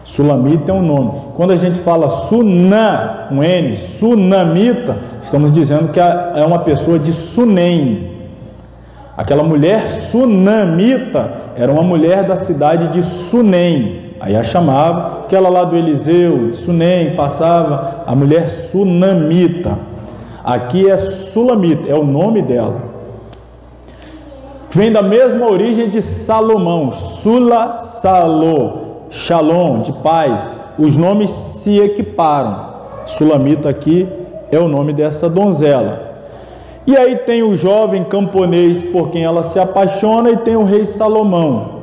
Sulamita é um nome. Quando a gente fala Sunam, com N, Sunamita, estamos dizendo que é uma pessoa de Sunem. Aquela mulher Sunamita era uma mulher da cidade de Sunem. Aí a chamava, aquela lá do Eliseu, de Sunem, passava a mulher Sunamita. Aqui é Sulamita, é o nome dela. Vem da mesma origem de Salomão, Salô, Shalom, de paz. Os nomes se equiparam. Sulamita aqui é o nome dessa donzela. E aí tem o jovem camponês por quem ela se apaixona e tem o rei Salomão.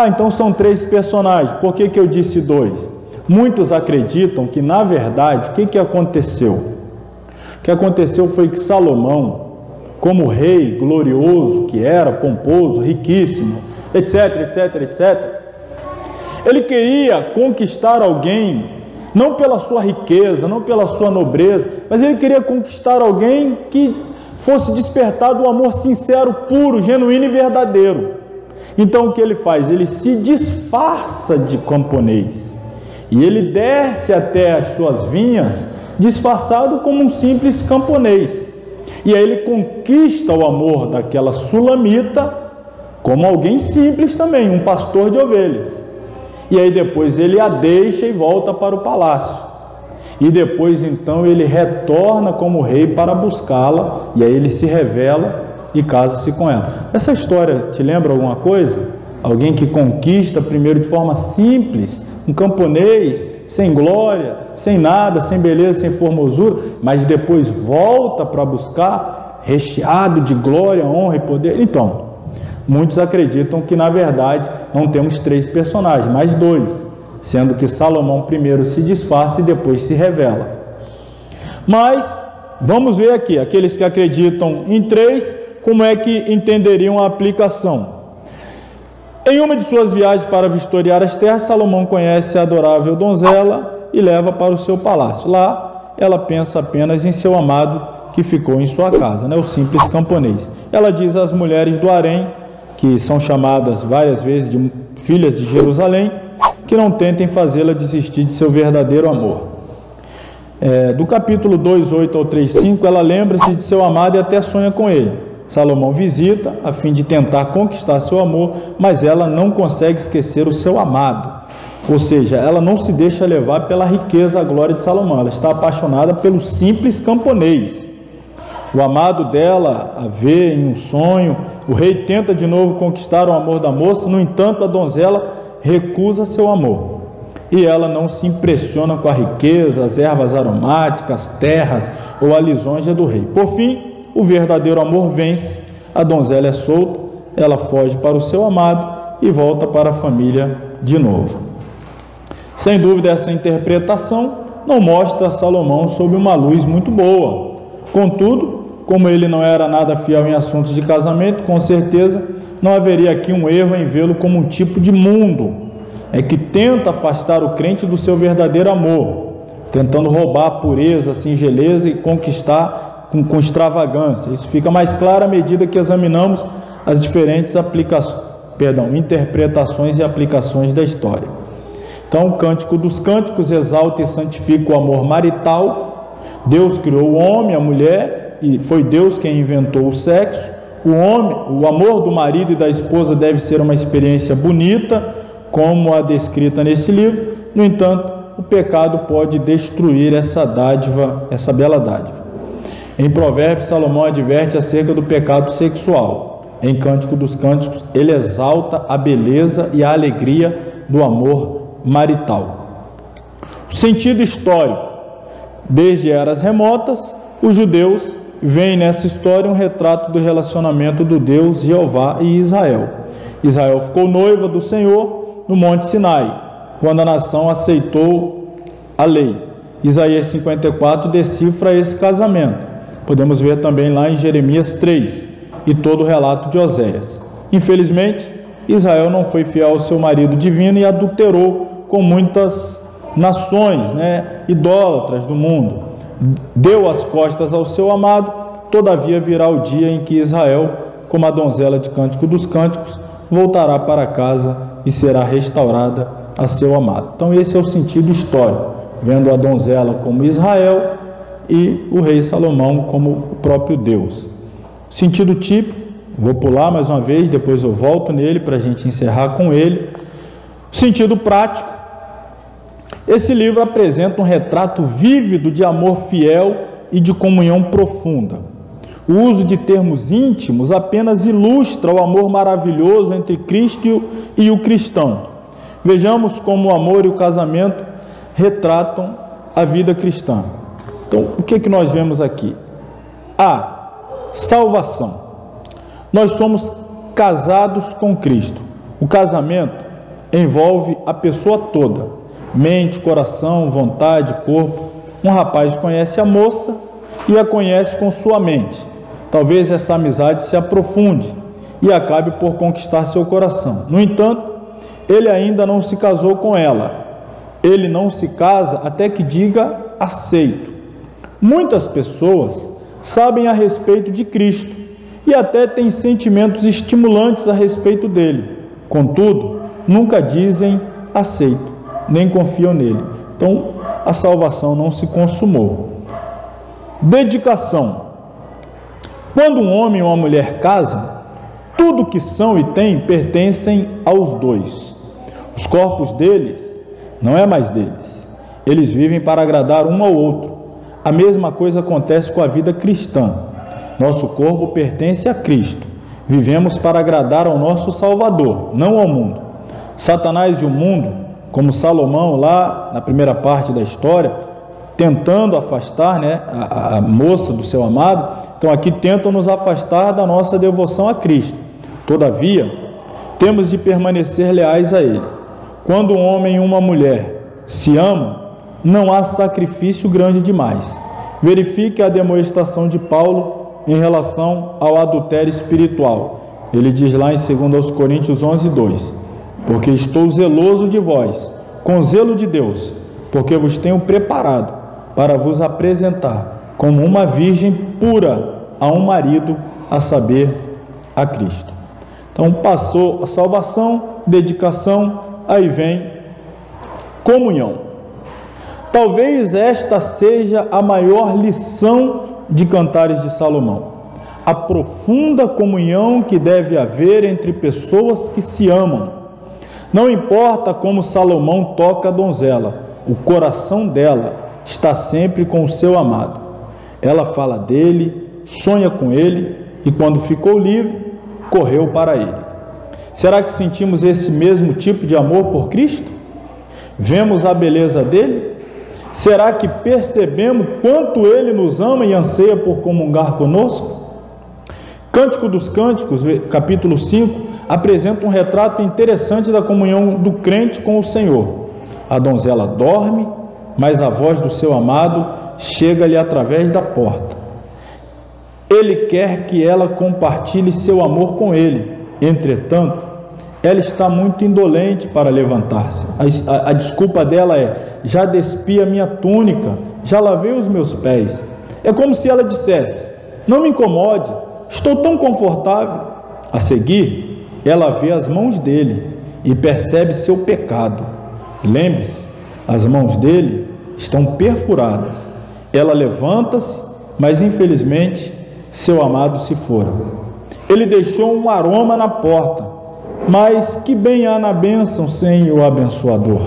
Então são 3 personagens. Por que eu disse 2? Muitos acreditam que, na verdade, o que aconteceu? O que aconteceu foi que Salomão, como rei glorioso que era, pomposo, riquíssimo, etc, ele queria conquistar alguém, não pela sua riqueza, não pela sua nobreza, mas ele queria conquistar alguém que fosse despertado um amor sincero, puro, genuíno e verdadeiro. Então o que ele faz? Ele se disfarça de camponês e ele desce até as suas vinhas disfarçado como um simples camponês. E aí ele conquista o amor daquela Sulamita como alguém simples também, um pastor de ovelhas. E aí depois ele a deixa e volta para o palácio. E depois então ele retorna como rei para buscá-la, e aí ele se revela e casa-se com ela. Essa história te lembra alguma coisa? Alguém que conquista primeiro de forma simples, um camponês, sem glória, sem nada, sem beleza, sem formosura, mas depois volta para buscar, recheado de glória, honra e poder. Então, muitos acreditam que na verdade não temos 3 personagens, mas 2, sendo que Salomão primeiro se disfarça e depois se revela. Mas vamos ver aqui, aqueles que acreditam em 3, como é que entenderiam a aplicação. Em uma de suas viagens para vistoriar as terras, Salomão conhece a adorável donzela e leva para o seu palácio. Lá, ela pensa apenas em seu amado que ficou em sua casa, o simples camponês. Ela diz às mulheres do harém, que são chamadas várias vezes de filhas de Jerusalém, que não tentem fazê-la desistir de seu verdadeiro amor. Do capítulo 2:8 ao 3:5, ela lembra-se de seu amado e até sonha com ele. Salomão visita a fim de tentar conquistar seu amor, mas ela não consegue esquecer o seu amado. Ou seja, ela não se deixa levar pela riqueza, a glória de Salomão. Ela está apaixonada pelo simples camponês. O amado dela a vê em um sonho. O rei tenta de novo conquistar o amor da moça, no entanto, a donzela recusa seu amor. E ela não se impressiona com a riqueza, as ervas aromáticas, as terras ou a lisonja do rei. Por fim, o verdadeiro amor vence, a donzela é solta, ela foge para o seu amado e volta para a família de novo. Sem dúvida, essa interpretação não mostra Salomão sob uma luz muito boa. Contudo, como ele não era nada fiel em assuntos de casamento, com certeza não haveria aqui um erro em vê-lo como um tipo de mundo, que tenta afastar o crente do seu verdadeiro amor, tentando roubar a pureza, a singeleza e conquistar com extravagância. Isso fica mais claro à medida que examinamos as diferentes interpretações e aplicações da história. Então, o Cântico dos Cânticos exalta e santifica o amor marital. Deus criou o homem, a mulher, e foi Deus quem inventou o sexo. O amor do marido e da esposa deve ser uma experiência bonita, como a descrita nesse livro. No entanto, o pecado pode destruir essa dádiva, essa bela dádiva. Em Provérbios, Salomão adverte acerca do pecado sexual. Em Cântico dos Cânticos, ele exalta a beleza e a alegria do amor marital. O sentido histórico. Desde eras remotas, os judeus veem nessa história um retrato do relacionamento do Deus Jeová e Israel. Israel ficou noiva do Senhor no Monte Sinai, quando a nação aceitou a lei. Isaías 54 decifra esse casamento. Podemos ver também lá em Jeremias 3 e todo o relato de Oséias. Infelizmente, Israel não foi fiel ao seu marido divino e adulterou com muitas nações, idólatras do mundo. Deu as costas ao seu amado, todavia virá o dia em que Israel, como a donzela de Cântico dos Cânticos, voltará para casa e será restaurada a seu amado. Então esse é o sentido histórico, vendo a donzela como Israel e o rei Salomão como o próprio Deus. Sentido típico, vou pular mais uma vez, depois eu volto nele para a gente encerrar com ele. Sentido prático, esse livro apresenta um retrato vívido de amor fiel e de comunhão profunda. O uso de termos íntimos apenas ilustra o amor maravilhoso entre Cristo e o cristão. Vejamos como o amor e o casamento retratam a vida cristã. Então, o que nós vemos aqui? A salvação. Nós somos casados com Cristo. O casamento envolve a pessoa toda, mente, coração, vontade, corpo. Um rapaz conhece a moça e a conhece com sua mente. Talvez essa amizade se aprofunde e acabe por conquistar seu coração. No entanto, ele ainda não se casou com ela. Ele não se casa até que diga aceito. Muitas pessoas sabem a respeito de Cristo e até têm sentimentos estimulantes a respeito dele. Contudo, nunca dizem aceito, nem confiam nele. Então, a salvação não se consumou. Dedicação. Quando um homem e uma mulher casam, tudo que são e têm pertencem aos dois. Os corpos deles não é mais deles. Eles vivem para agradar um ao outro. A mesma coisa acontece com a vida cristã. Nosso corpo pertence a Cristo. Vivemos para agradar ao nosso Salvador, não ao mundo. Satanás e o mundo, como Salomão lá na primeira parte da história, tentando afastar a moça do seu amado, então aqui tentam nos afastar da nossa devoção a Cristo. Todavia, temos de permanecer leais a Ele. Quando um homem e uma mulher se amam, não há sacrifício grande demais. Verifique a demonstração de Paulo em relação ao adultério espiritual. Ele diz lá em 2 Coríntios 11:2: porque estou zeloso de vós, com zelo de Deus, porque vos tenho preparado para vos apresentar como uma virgem pura a um marido, a saber, a Cristo. Então passou a salvação, dedicação, aí vem comunhão. Talvez esta seja a maior lição de Cantares de Salomão. A profunda comunhão que deve haver entre pessoas que se amam. Não importa como Salomão toca a donzela, o coração dela está sempre com o seu amado. Ela fala dele, sonha com ele e quando ficou livre, correu para ele. Será que sentimos esse mesmo tipo de amor por Cristo? Vemos a beleza dele? Será que percebemos quanto ele nos ama e anseia por comungar conosco? Cântico dos Cânticos, capítulo 5, apresenta um retrato interessante da comunhão do crente com o Senhor. A donzela dorme, mas a voz do seu amado chega-lhe através da porta. Ele quer que ela compartilhe seu amor com ele. Entretanto, ela está muito indolente para levantar-se. A desculpa dela é: já despi a minha túnica, já lavei os meus pés. É como se ela dissesse: não me incomode, estou tão confortável. A seguir, ela vê as mãos dele e percebe seu pecado. Lembre-se, as mãos dele estão perfuradas. Ela levanta-se, mas infelizmente seu amado se fora. Ele deixou um aroma na porta, mas que bem há na bênção sem o abençoador.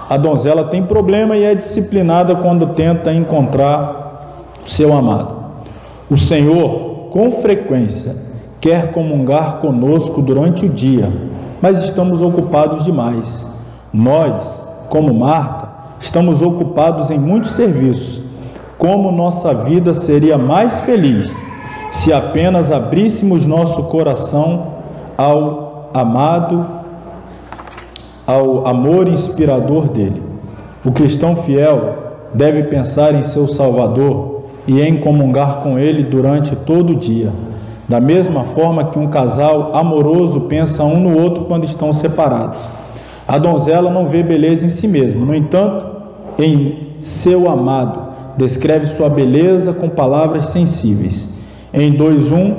A donzela tem problema e é disciplinada quando tenta encontrar o seu amado. O Senhor, com frequência, quer comungar conosco durante o dia, mas estamos ocupados demais. Nós, como Marta, estamos ocupados em muitos serviços. Como nossa vida seria mais feliz se apenas abríssemos nosso coração ao amado, ao amor inspirador dele. O cristão fiel deve pensar em seu Salvador e em comungar com ele durante todo o dia, da mesma forma que um casal amoroso pensa um no outro quando estão separados. A donzela não vê beleza em si mesma, no entanto, em seu amado, descreve sua beleza com palavras sensíveis. Em 2:1,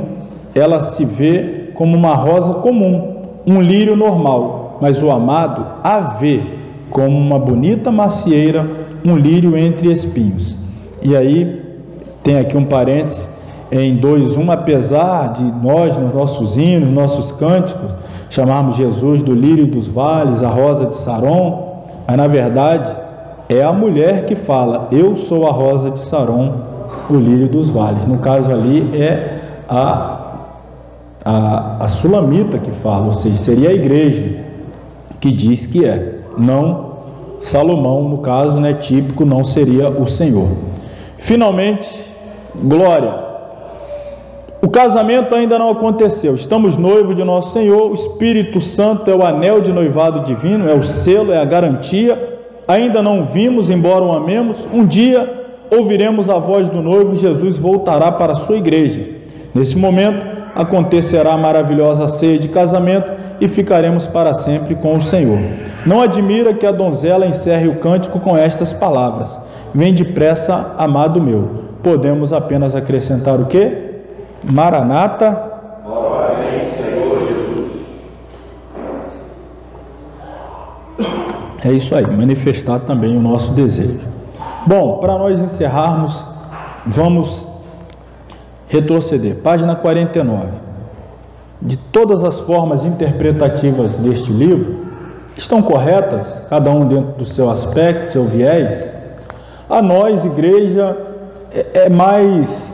ela se vê como uma rosa comum, um lírio normal, mas o amado a vê como uma bonita macieira, um lírio entre espinhos. E aí, tem aqui um parênteses, em 2:1, apesar de nós, nos nossos hinos, nossos cânticos, chamarmos Jesus do lírio dos vales, a rosa de Saron, mas na verdade é a mulher que fala: eu sou a rosa de Saron, o lírio dos vales. No caso ali é a sulamita que fala, ou seja, seria a igreja que diz que é, não Salomão, no caso, né, típico, não seria o Senhor. Finalmente, glória. O casamento ainda não aconteceu, estamos noivos de nosso Senhor, o Espírito Santo é o anel de noivado divino, é o selo, é a garantia. Ainda não vimos, embora o amemos. Um dia ouviremos a voz do noivo, Jesus voltará para a sua igreja. Nesse momento acontecerá a maravilhosa ceia de casamento e ficaremos para sempre com o Senhor. Não admira que a donzela encerre o cântico com estas palavras: vem depressa, amado meu. Podemos apenas acrescentar o quê? Maranata. Ora vem, Senhor Jesus. É isso aí, manifestar também o nosso desejo. Bom, para nós encerrarmos, vamos retroceder. Página 49. De todas as formas interpretativas deste livro, estão corretas, cada um dentro do seu aspecto, seu viés. A nós, igreja, é mais,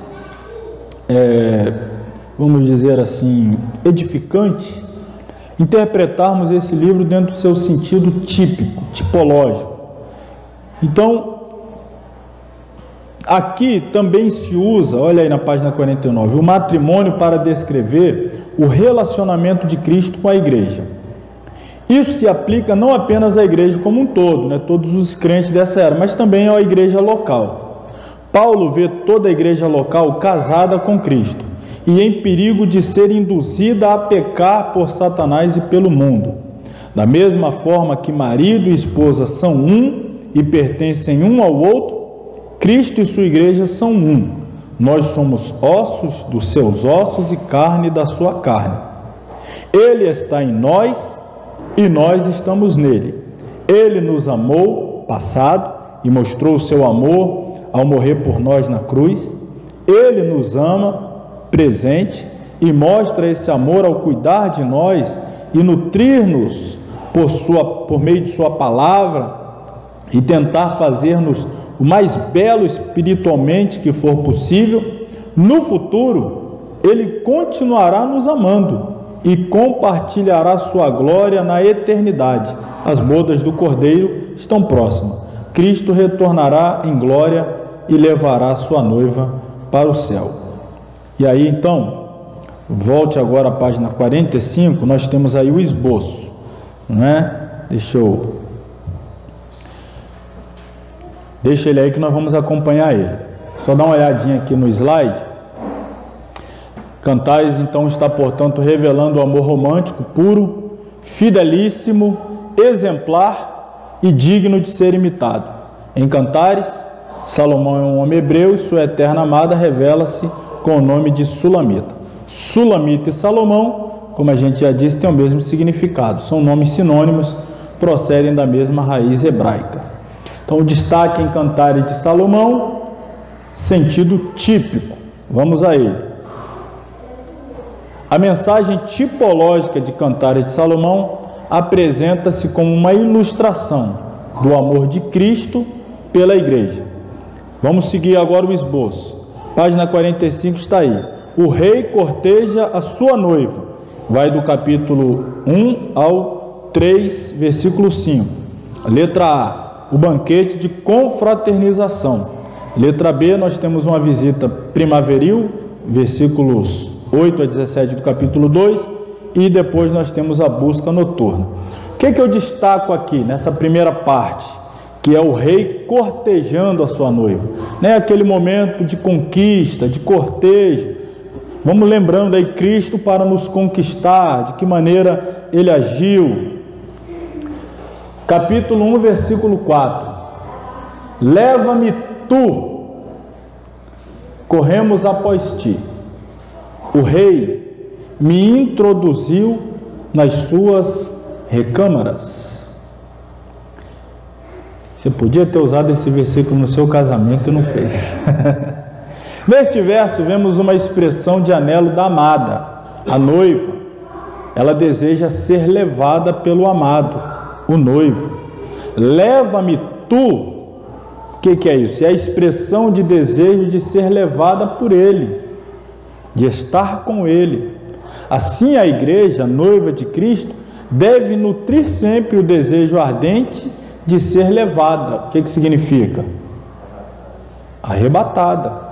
vamos dizer assim, edificante interpretarmos esse livro dentro do seu sentido típico, tipológico. Então, aqui também se usa, olha aí na página 49, o matrimônio para descrever o relacionamento de Cristo com a igreja. Isso se aplica não apenas à igreja como um todo, né, todos os crentes dessa era, mas também à igreja local. Paulo vê toda a igreja local casada com Cristo e em perigo de ser induzida a pecar por Satanás e pelo mundo. Da mesma forma que marido e esposa são um e pertencem um ao outro, Cristo e sua igreja são um. Nós somos ossos dos seus ossos e carne da sua carne. Ele está em nós e nós estamos nele. Ele nos amou, passado, e mostrou o seu amor ao morrer por nós na cruz. Ele nos ama, presente, e mostra esse amor ao cuidar de nós e nutrir-nos por meio de sua palavra e tentar fazer-nos o mais belo espiritualmente que for possível. No futuro, Ele continuará nos amando e compartilhará sua glória na eternidade. As bodas do Cordeiro estão próximas. Cristo retornará em glória e levará sua noiva para o céu. E aí então, volte agora à página 45, nós temos aí o esboço, não é? Deixa ele aí que nós vamos acompanhar ele. Só dá uma olhadinha aqui no slide. Cantares então está, portanto, revelando o amor romântico, puro, fidelíssimo, exemplar e digno de ser imitado. Em Cantares, Salomão é um homem hebreu e sua eterna amada revela-se com o nome de Sulamita. Sulamita e Salomão, como a gente já disse, têm o mesmo significado. São nomes sinônimos, procedem da mesma raiz hebraica. Então, o destaque em Cantares de Salomão, sentido típico. Vamos a ele. A mensagem tipológica de Cantares de Salomão apresenta-se como uma ilustração do amor de Cristo pela igreja. Vamos seguir agora o esboço. Página 45 está aí. O rei corteja a sua noiva. Vai do capítulo 1 ao 3, versículo 5. Letra A, o banquete de confraternização. Letra B, nós temos uma visita primaveril, versículos 8 a 17 do capítulo 2, e depois nós temos a busca noturna. O que eu destaco aqui nessa primeira parte? Que é o rei cortejando a sua noiva, né? Aquele momento de conquista, de cortejo. Vamos lembrando aí Cristo para nos conquistar, de que maneira ele agiu. Capítulo 1, versículo 4. Leva-me tu, corremos após ti. O rei me introduziu nas suas recâmaras. Você podia ter usado esse versículo no seu casamento e não fez. Neste verso, vemos uma expressão de anelo da amada, a noiva. Ela deseja ser levada pelo amado, o noivo. Leva-me tu. O que é isso? É a expressão de desejo de ser levada por ele, de estar com ele. Assim, a igreja, noiva de Cristo, deve nutrir sempre o desejo ardente de ser levada. O que significa? Arrebatada.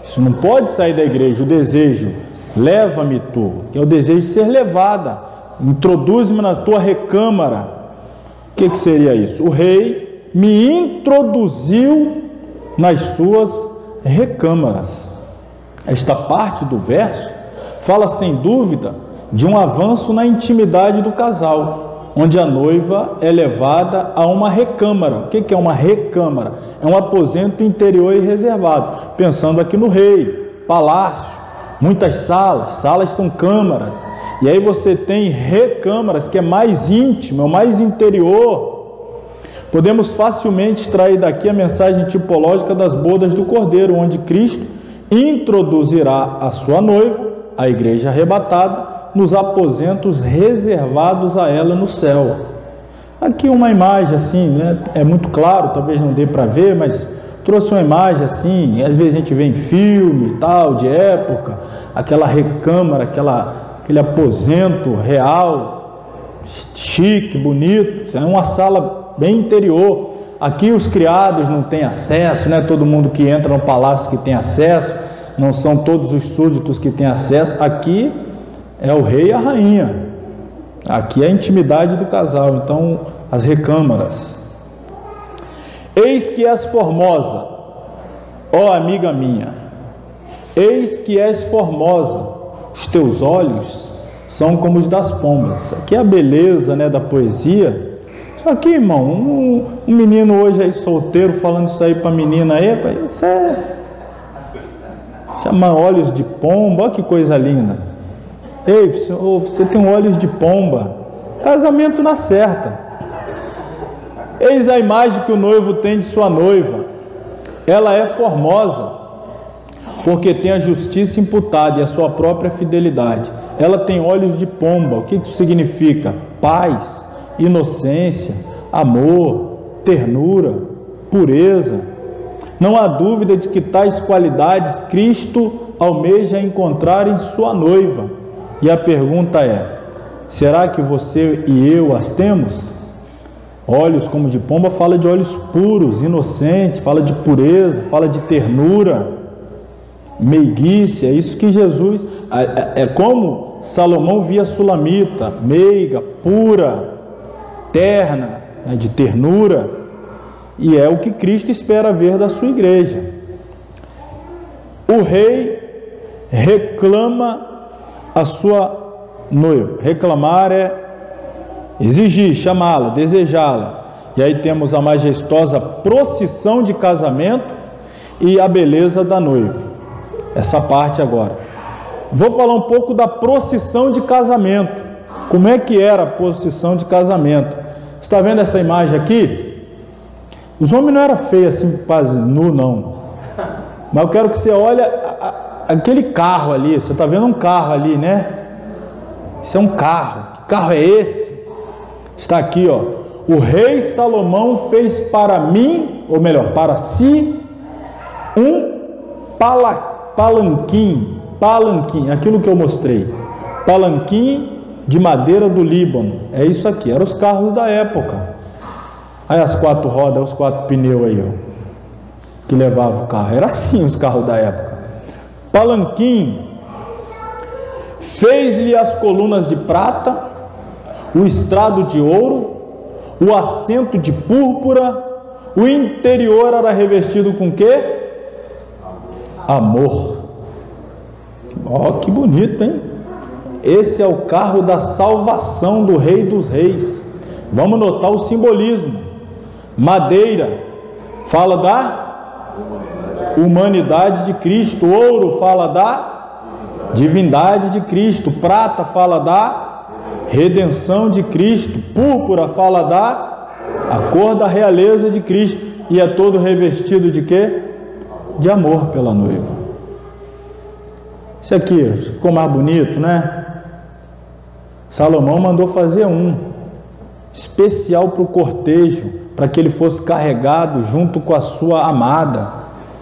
Isso não pode sair da igreja, o desejo, leva-me tu, que é o desejo de ser levada, introduz-me na tua recâmara. O que seria isso? O rei me introduziu nas suas recâmaras. Esta parte do verso fala sem dúvida de um avanço na intimidade do casal, onde a noiva é levada a uma recâmara. O que é uma recâmara? É um aposento interior e reservado. Pensando aqui no rei, palácio, muitas salas. Salas são câmaras. E aí você tem recâmaras, que é mais íntimo, é o mais interior. Podemos facilmente extrair daqui a mensagem tipológica das bodas do Cordeiro, onde Cristo introduzirá a sua noiva, a igreja arrebatada, nos aposentos reservados a ela no céu. Aqui uma imagem assim, né? É muito claro, talvez não dê para ver, mas trouxe uma imagem assim, às vezes a gente vê em filme e tal, de época, aquela recâmara, aquele aposento real, chique, bonito, é uma sala bem interior. Aqui os criados não têm acesso, não é todo mundo que entra no palácio que tem acesso, não são todos os súditos que têm acesso. Aqui é o rei e a rainha. Aqui é a intimidade do casal. Então, as recâmaras. Eis que és formosa, ó amiga minha, eis que és formosa, os teus olhos são como os das pombas. Aqui é a beleza, né, da poesia. Só que, irmão, um menino hoje aí solteiro falando isso aí para menina aí, isso chama olhos de pomba. Olha que coisa linda. Ei, você tem olhos de pomba. Casamento na certa. Eis a imagem que o noivo tem de sua noiva. Ela é formosa, porque tem a justiça imputada e a sua própria fidelidade. Ela tem olhos de pomba. O que isso significa? Paz, inocência, amor, ternura, pureza. Não há dúvida de que tais qualidades Cristo almeja encontrar em sua noiva. E a pergunta é: será que você e eu as temos? Olhos como de pomba fala de olhos puros, inocentes, fala de pureza, fala de ternura, meiguice. É isso que Jesus, é como Salomão via a sulamita, meiga, pura, terna, né, de ternura, e é o que Cristo espera ver da sua igreja. O rei reclama a sua noiva. Reclamar é exigir, chamá-la, desejá-la. E aí temos a majestosa procissão de casamento e a beleza da noiva. Essa parte agora. Vou falar um pouco da procissão de casamento. Como é que era a procissão de casamento? Você está vendo essa imagem aqui? Os homens não eram feios assim, quase nu, não. Mas eu quero que você olhe aquele carro ali. Você está vendo um carro ali, né? Isso é um carro. Que carro é esse? Está aqui, ó. O rei Salomão fez para mim, ou melhor, para si, um palanquim, aquilo que eu mostrei. Palanquim de madeira do Líbano. É isso aqui, eram os carros da época. Aí as 4 rodas, os 4 pneus aí, ó, que levavam o carro. Era assim os carros da época. Palanquim. Fez-lhe as colunas de prata, o estrado de ouro, o assento de púrpura, o interior era revestido com quê? Amor. Ó, que bonito, hein? Esse é o carro da salvação do Rei dos Reis. Vamos notar o simbolismo. Madeira fala da humanidade de Cristo. Ouro fala da divindade de Cristo. Prata fala da redenção de Cristo. Púrpura fala a cor da realeza de Cristo. E é todo revestido de quê? De amor pela noiva. Isso aqui ficou mais bonito, né? Salomão mandou fazer um especial para o cortejo, para que ele fosse carregado junto com a sua amada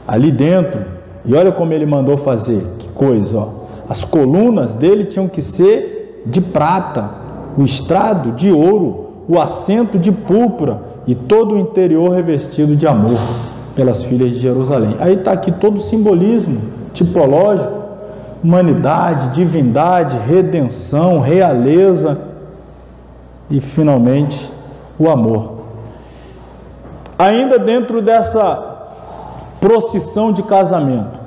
ali dentro. E olha como ele mandou fazer, que coisa, ó. As colunas dele tinham que ser de prata, o estrado de ouro, o assento de púrpura e todo o interior revestido de amor pelas filhas de Jerusalém. Aí está aqui todo o simbolismo tipológico: humanidade, divindade, redenção, realeza e finalmente o amor. Ainda dentro dessa procissão de casamento,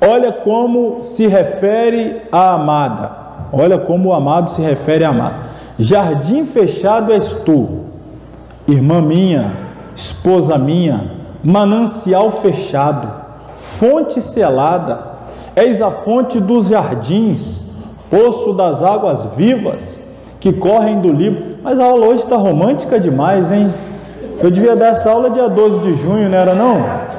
olha como se refere à amada. Olha como o amado se refere à amada. Jardim fechado és tu, irmã minha, esposa minha, manancial fechado, fonte selada, és a fonte dos jardins, poço das águas vivas que correm do Líbano. Mas a aula hoje está romântica demais, hein? Eu devia dar essa aula dia 12 de junho, não era não?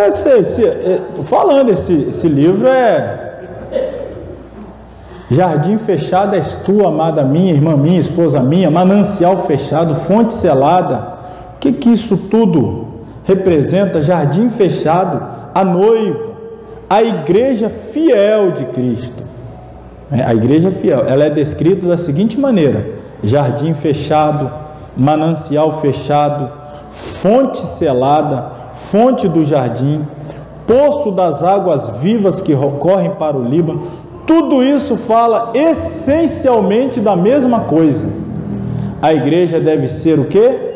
Estou falando, esse livro é Jardim fechado és tu, amada minha, irmã minha, esposa minha, manancial fechado, fonte selada. O que isso tudo representa? Jardim fechado, a noiva, a igreja fiel de Cristo. A igreja fiel, ela é descrita da seguinte maneira: jardim fechado, manancial fechado, fonte selada, fonte do jardim, poço das águas vivas que correm para o Líbano. Tudo isso fala essencialmente da mesma coisa. A igreja deve ser o quê?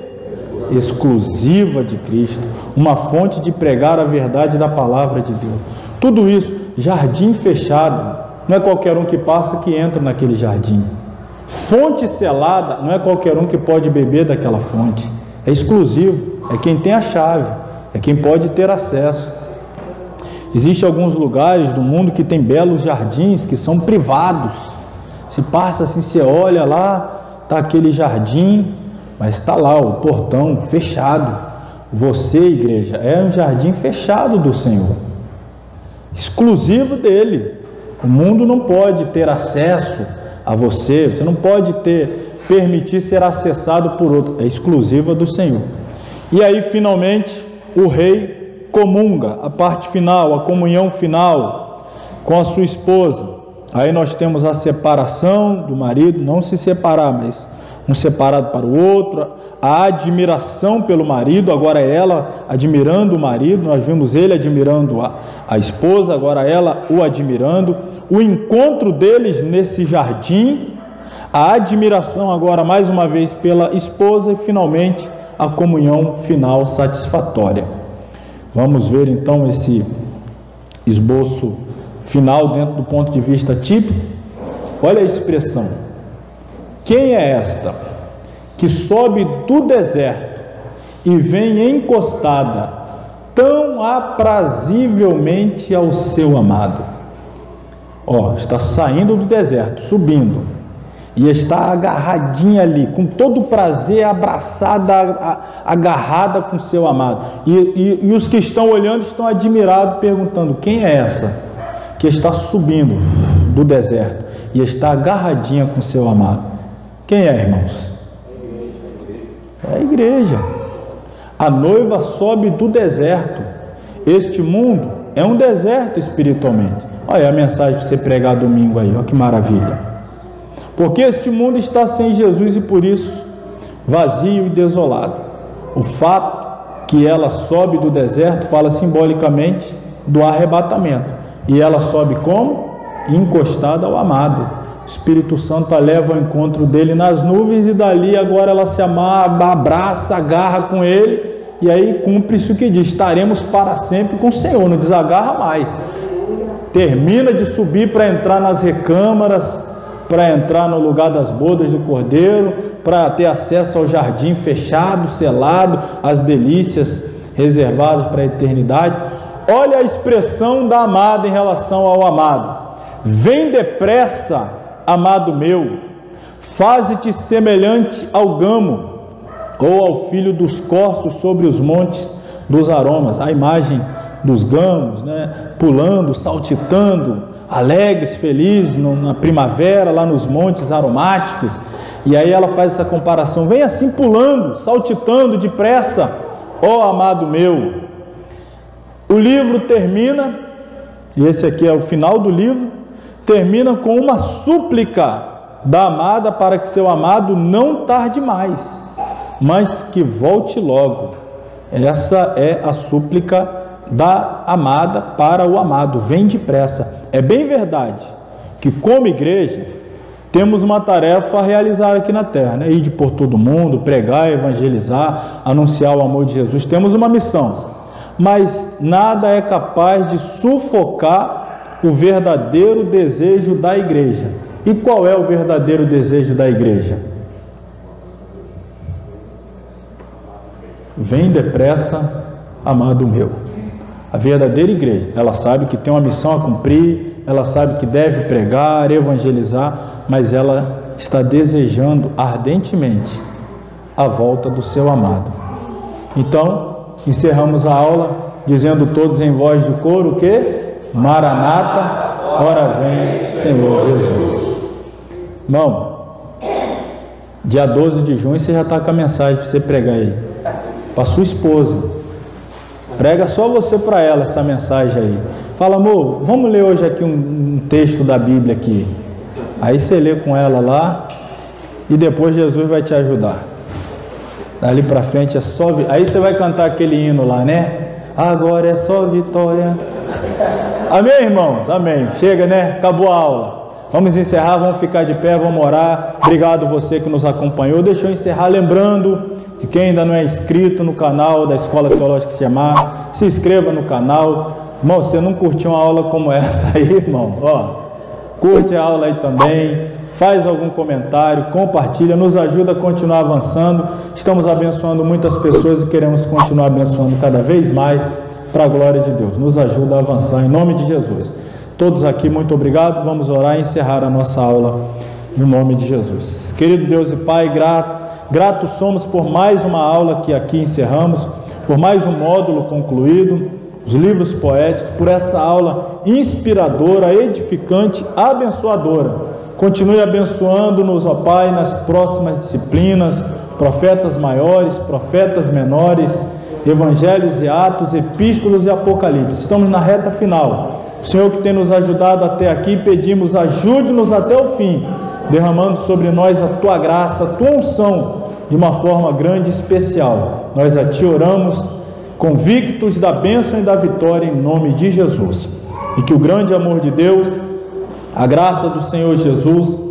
exclusiva de Cristo, uma fonte de pregar a verdade da palavra de Deus. Tudo isso, jardim fechado, não é qualquer um que passa que entra naquele jardim. Fonte selada, não é qualquer um que pode beber daquela fonte. É exclusivo, é quem tem a chave, é quem pode ter acesso. Existem alguns lugares do mundo que tem belos jardins que são privados. Se passa assim, você olha lá, está aquele jardim, mas está lá o portão fechado. Você, igreja, é um jardim fechado do Senhor, exclusivo dele. O mundo não pode ter acesso a você, você não pode permitir ser acessado por outro, é exclusiva do Senhor. E aí, finalmente, o rei comunga, a parte final, a comunhão final com a sua esposa. Aí nós temos a separação do marido, não se separar, mas um separado para o outro, a admiração pelo marido, agora ela admirando o marido, nós vimos ele admirando a esposa, agora ela o admirando, o encontro deles nesse jardim, a admiração agora mais uma vez pela esposa e finalmente a comunhão final satisfatória. Vamos ver então esse esboço final dentro do ponto de vista típico. Olha a expressão: quem é esta que sobe do deserto e vem encostada tão aprazivelmente ao seu amado? Está saindo do deserto, subindo, e está agarradinha ali, com todo o prazer, abraçada, agarrada com seu amado. E os que estão olhando estão admirados, perguntando: quem é essa que está subindo do deserto e está agarradinha com seu amado? Quem é, irmãos? É a igreja. A noiva sobe do deserto. Este mundo é um deserto espiritualmente. Olha a mensagem para você pregar domingo aí, olha que maravilha. Porque este mundo está sem Jesus e por isso vazio e desolado. O fato que ela sobe do deserto fala simbolicamente do arrebatamento. E ela sobe como? Encostada ao amado. O Espírito Santo a leva ao encontro dele nas nuvens e dali agora ela se abraça, agarra com ele e aí cumpre isso que diz: estaremos para sempre com o Senhor, não desagarra mais. Termina de subir para entrar nas recâmaras, para entrar no lugar das bodas do Cordeiro, para ter acesso ao jardim fechado, selado, às delícias reservadas para a eternidade. Olha a expressão da amada em relação ao amado: vem depressa, amado meu, faze-te semelhante ao gamo, ou ao filho dos corços sobre os montes dos aromas. A imagem dos gamos, pulando, saltitando, alegres, felizes na primavera, lá nos montes aromáticos. E aí ela faz essa comparação: vem assim pulando, saltitando depressa, ó amado meu. O livro termina, e esse aqui é o final do livro, termina com uma súplica da amada para que seu amado não tarde mais, mas que volte logo. Essa é a súplica da amada para o amado: vem depressa. É bem verdade que, como igreja, temos uma tarefa a realizar aqui na terra, ir por todo mundo, pregar, evangelizar, anunciar o amor de Jesus. Temos uma missão, mas nada é capaz de sufocar o verdadeiro desejo da igreja. E qual é o verdadeiro desejo da igreja? Vem depressa, amado meu. A verdadeira igreja, ela sabe que tem uma missão a cumprir, ela sabe que deve pregar, evangelizar, mas ela está desejando ardentemente a volta do seu amado. Então, encerramos a aula dizendo todos em voz de coro o quê? Maranata, ora vem, Senhor Jesus. Irmão, dia 12 de junho você já está com a mensagem para você pregar aí, para sua esposa. Prega só você para ela essa mensagem aí. Fala: amor, vamos ler hoje aqui um texto da Bíblia aqui. Aí você lê com ela lá e depois Jesus vai te ajudar. Dali para frente é só... Aí você vai cantar aquele hino lá, Agora é só vitória. Amém, irmãos? Amém. Chega, Acabou a aula. Vamos encerrar, vamos ficar de pé, vamos orar. Obrigado você que nos acompanhou. Deixa eu encerrar lembrando de quem ainda não é inscrito no canal da Escola Teológica Siemar, se inscreva no canal. Irmão, você não curtiu uma aula como essa aí, irmão? Ó, curte a aula aí também, faz algum comentário, compartilha, nos ajuda a continuar avançando. Estamos abençoando muitas pessoas e queremos continuar abençoando cada vez mais para a glória de Deus. Nos ajuda a avançar em nome de Jesus. Todos aqui, muito obrigado. Vamos orar e encerrar a nossa aula no nome de Jesus. Querido Deus e Pai, gratos somos por mais uma aula que aqui encerramos, por mais um módulo concluído, os livros poéticos, por essa aula inspiradora, edificante, abençoadora. Continue abençoando-nos, ó Pai, nas próximas disciplinas, profetas maiores, profetas menores, evangelhos e atos, epístolas e apocalipse. Estamos na reta final. O Senhor que tem nos ajudado até aqui, pedimos, ajude-nos até o fim, derramando sobre nós a Tua graça, a Tua unção, de uma forma grande e especial. Nós a Ti oramos, convictos da bênção e da vitória, em nome de Jesus. E que o grande amor de Deus, a graça do Senhor Jesus,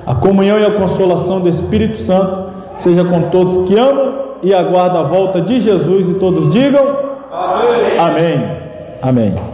a comunhão e a consolação do Espírito Santo, seja com todos que amam e aguardam a volta de Jesus, e todos digam amém. Amém. Amém.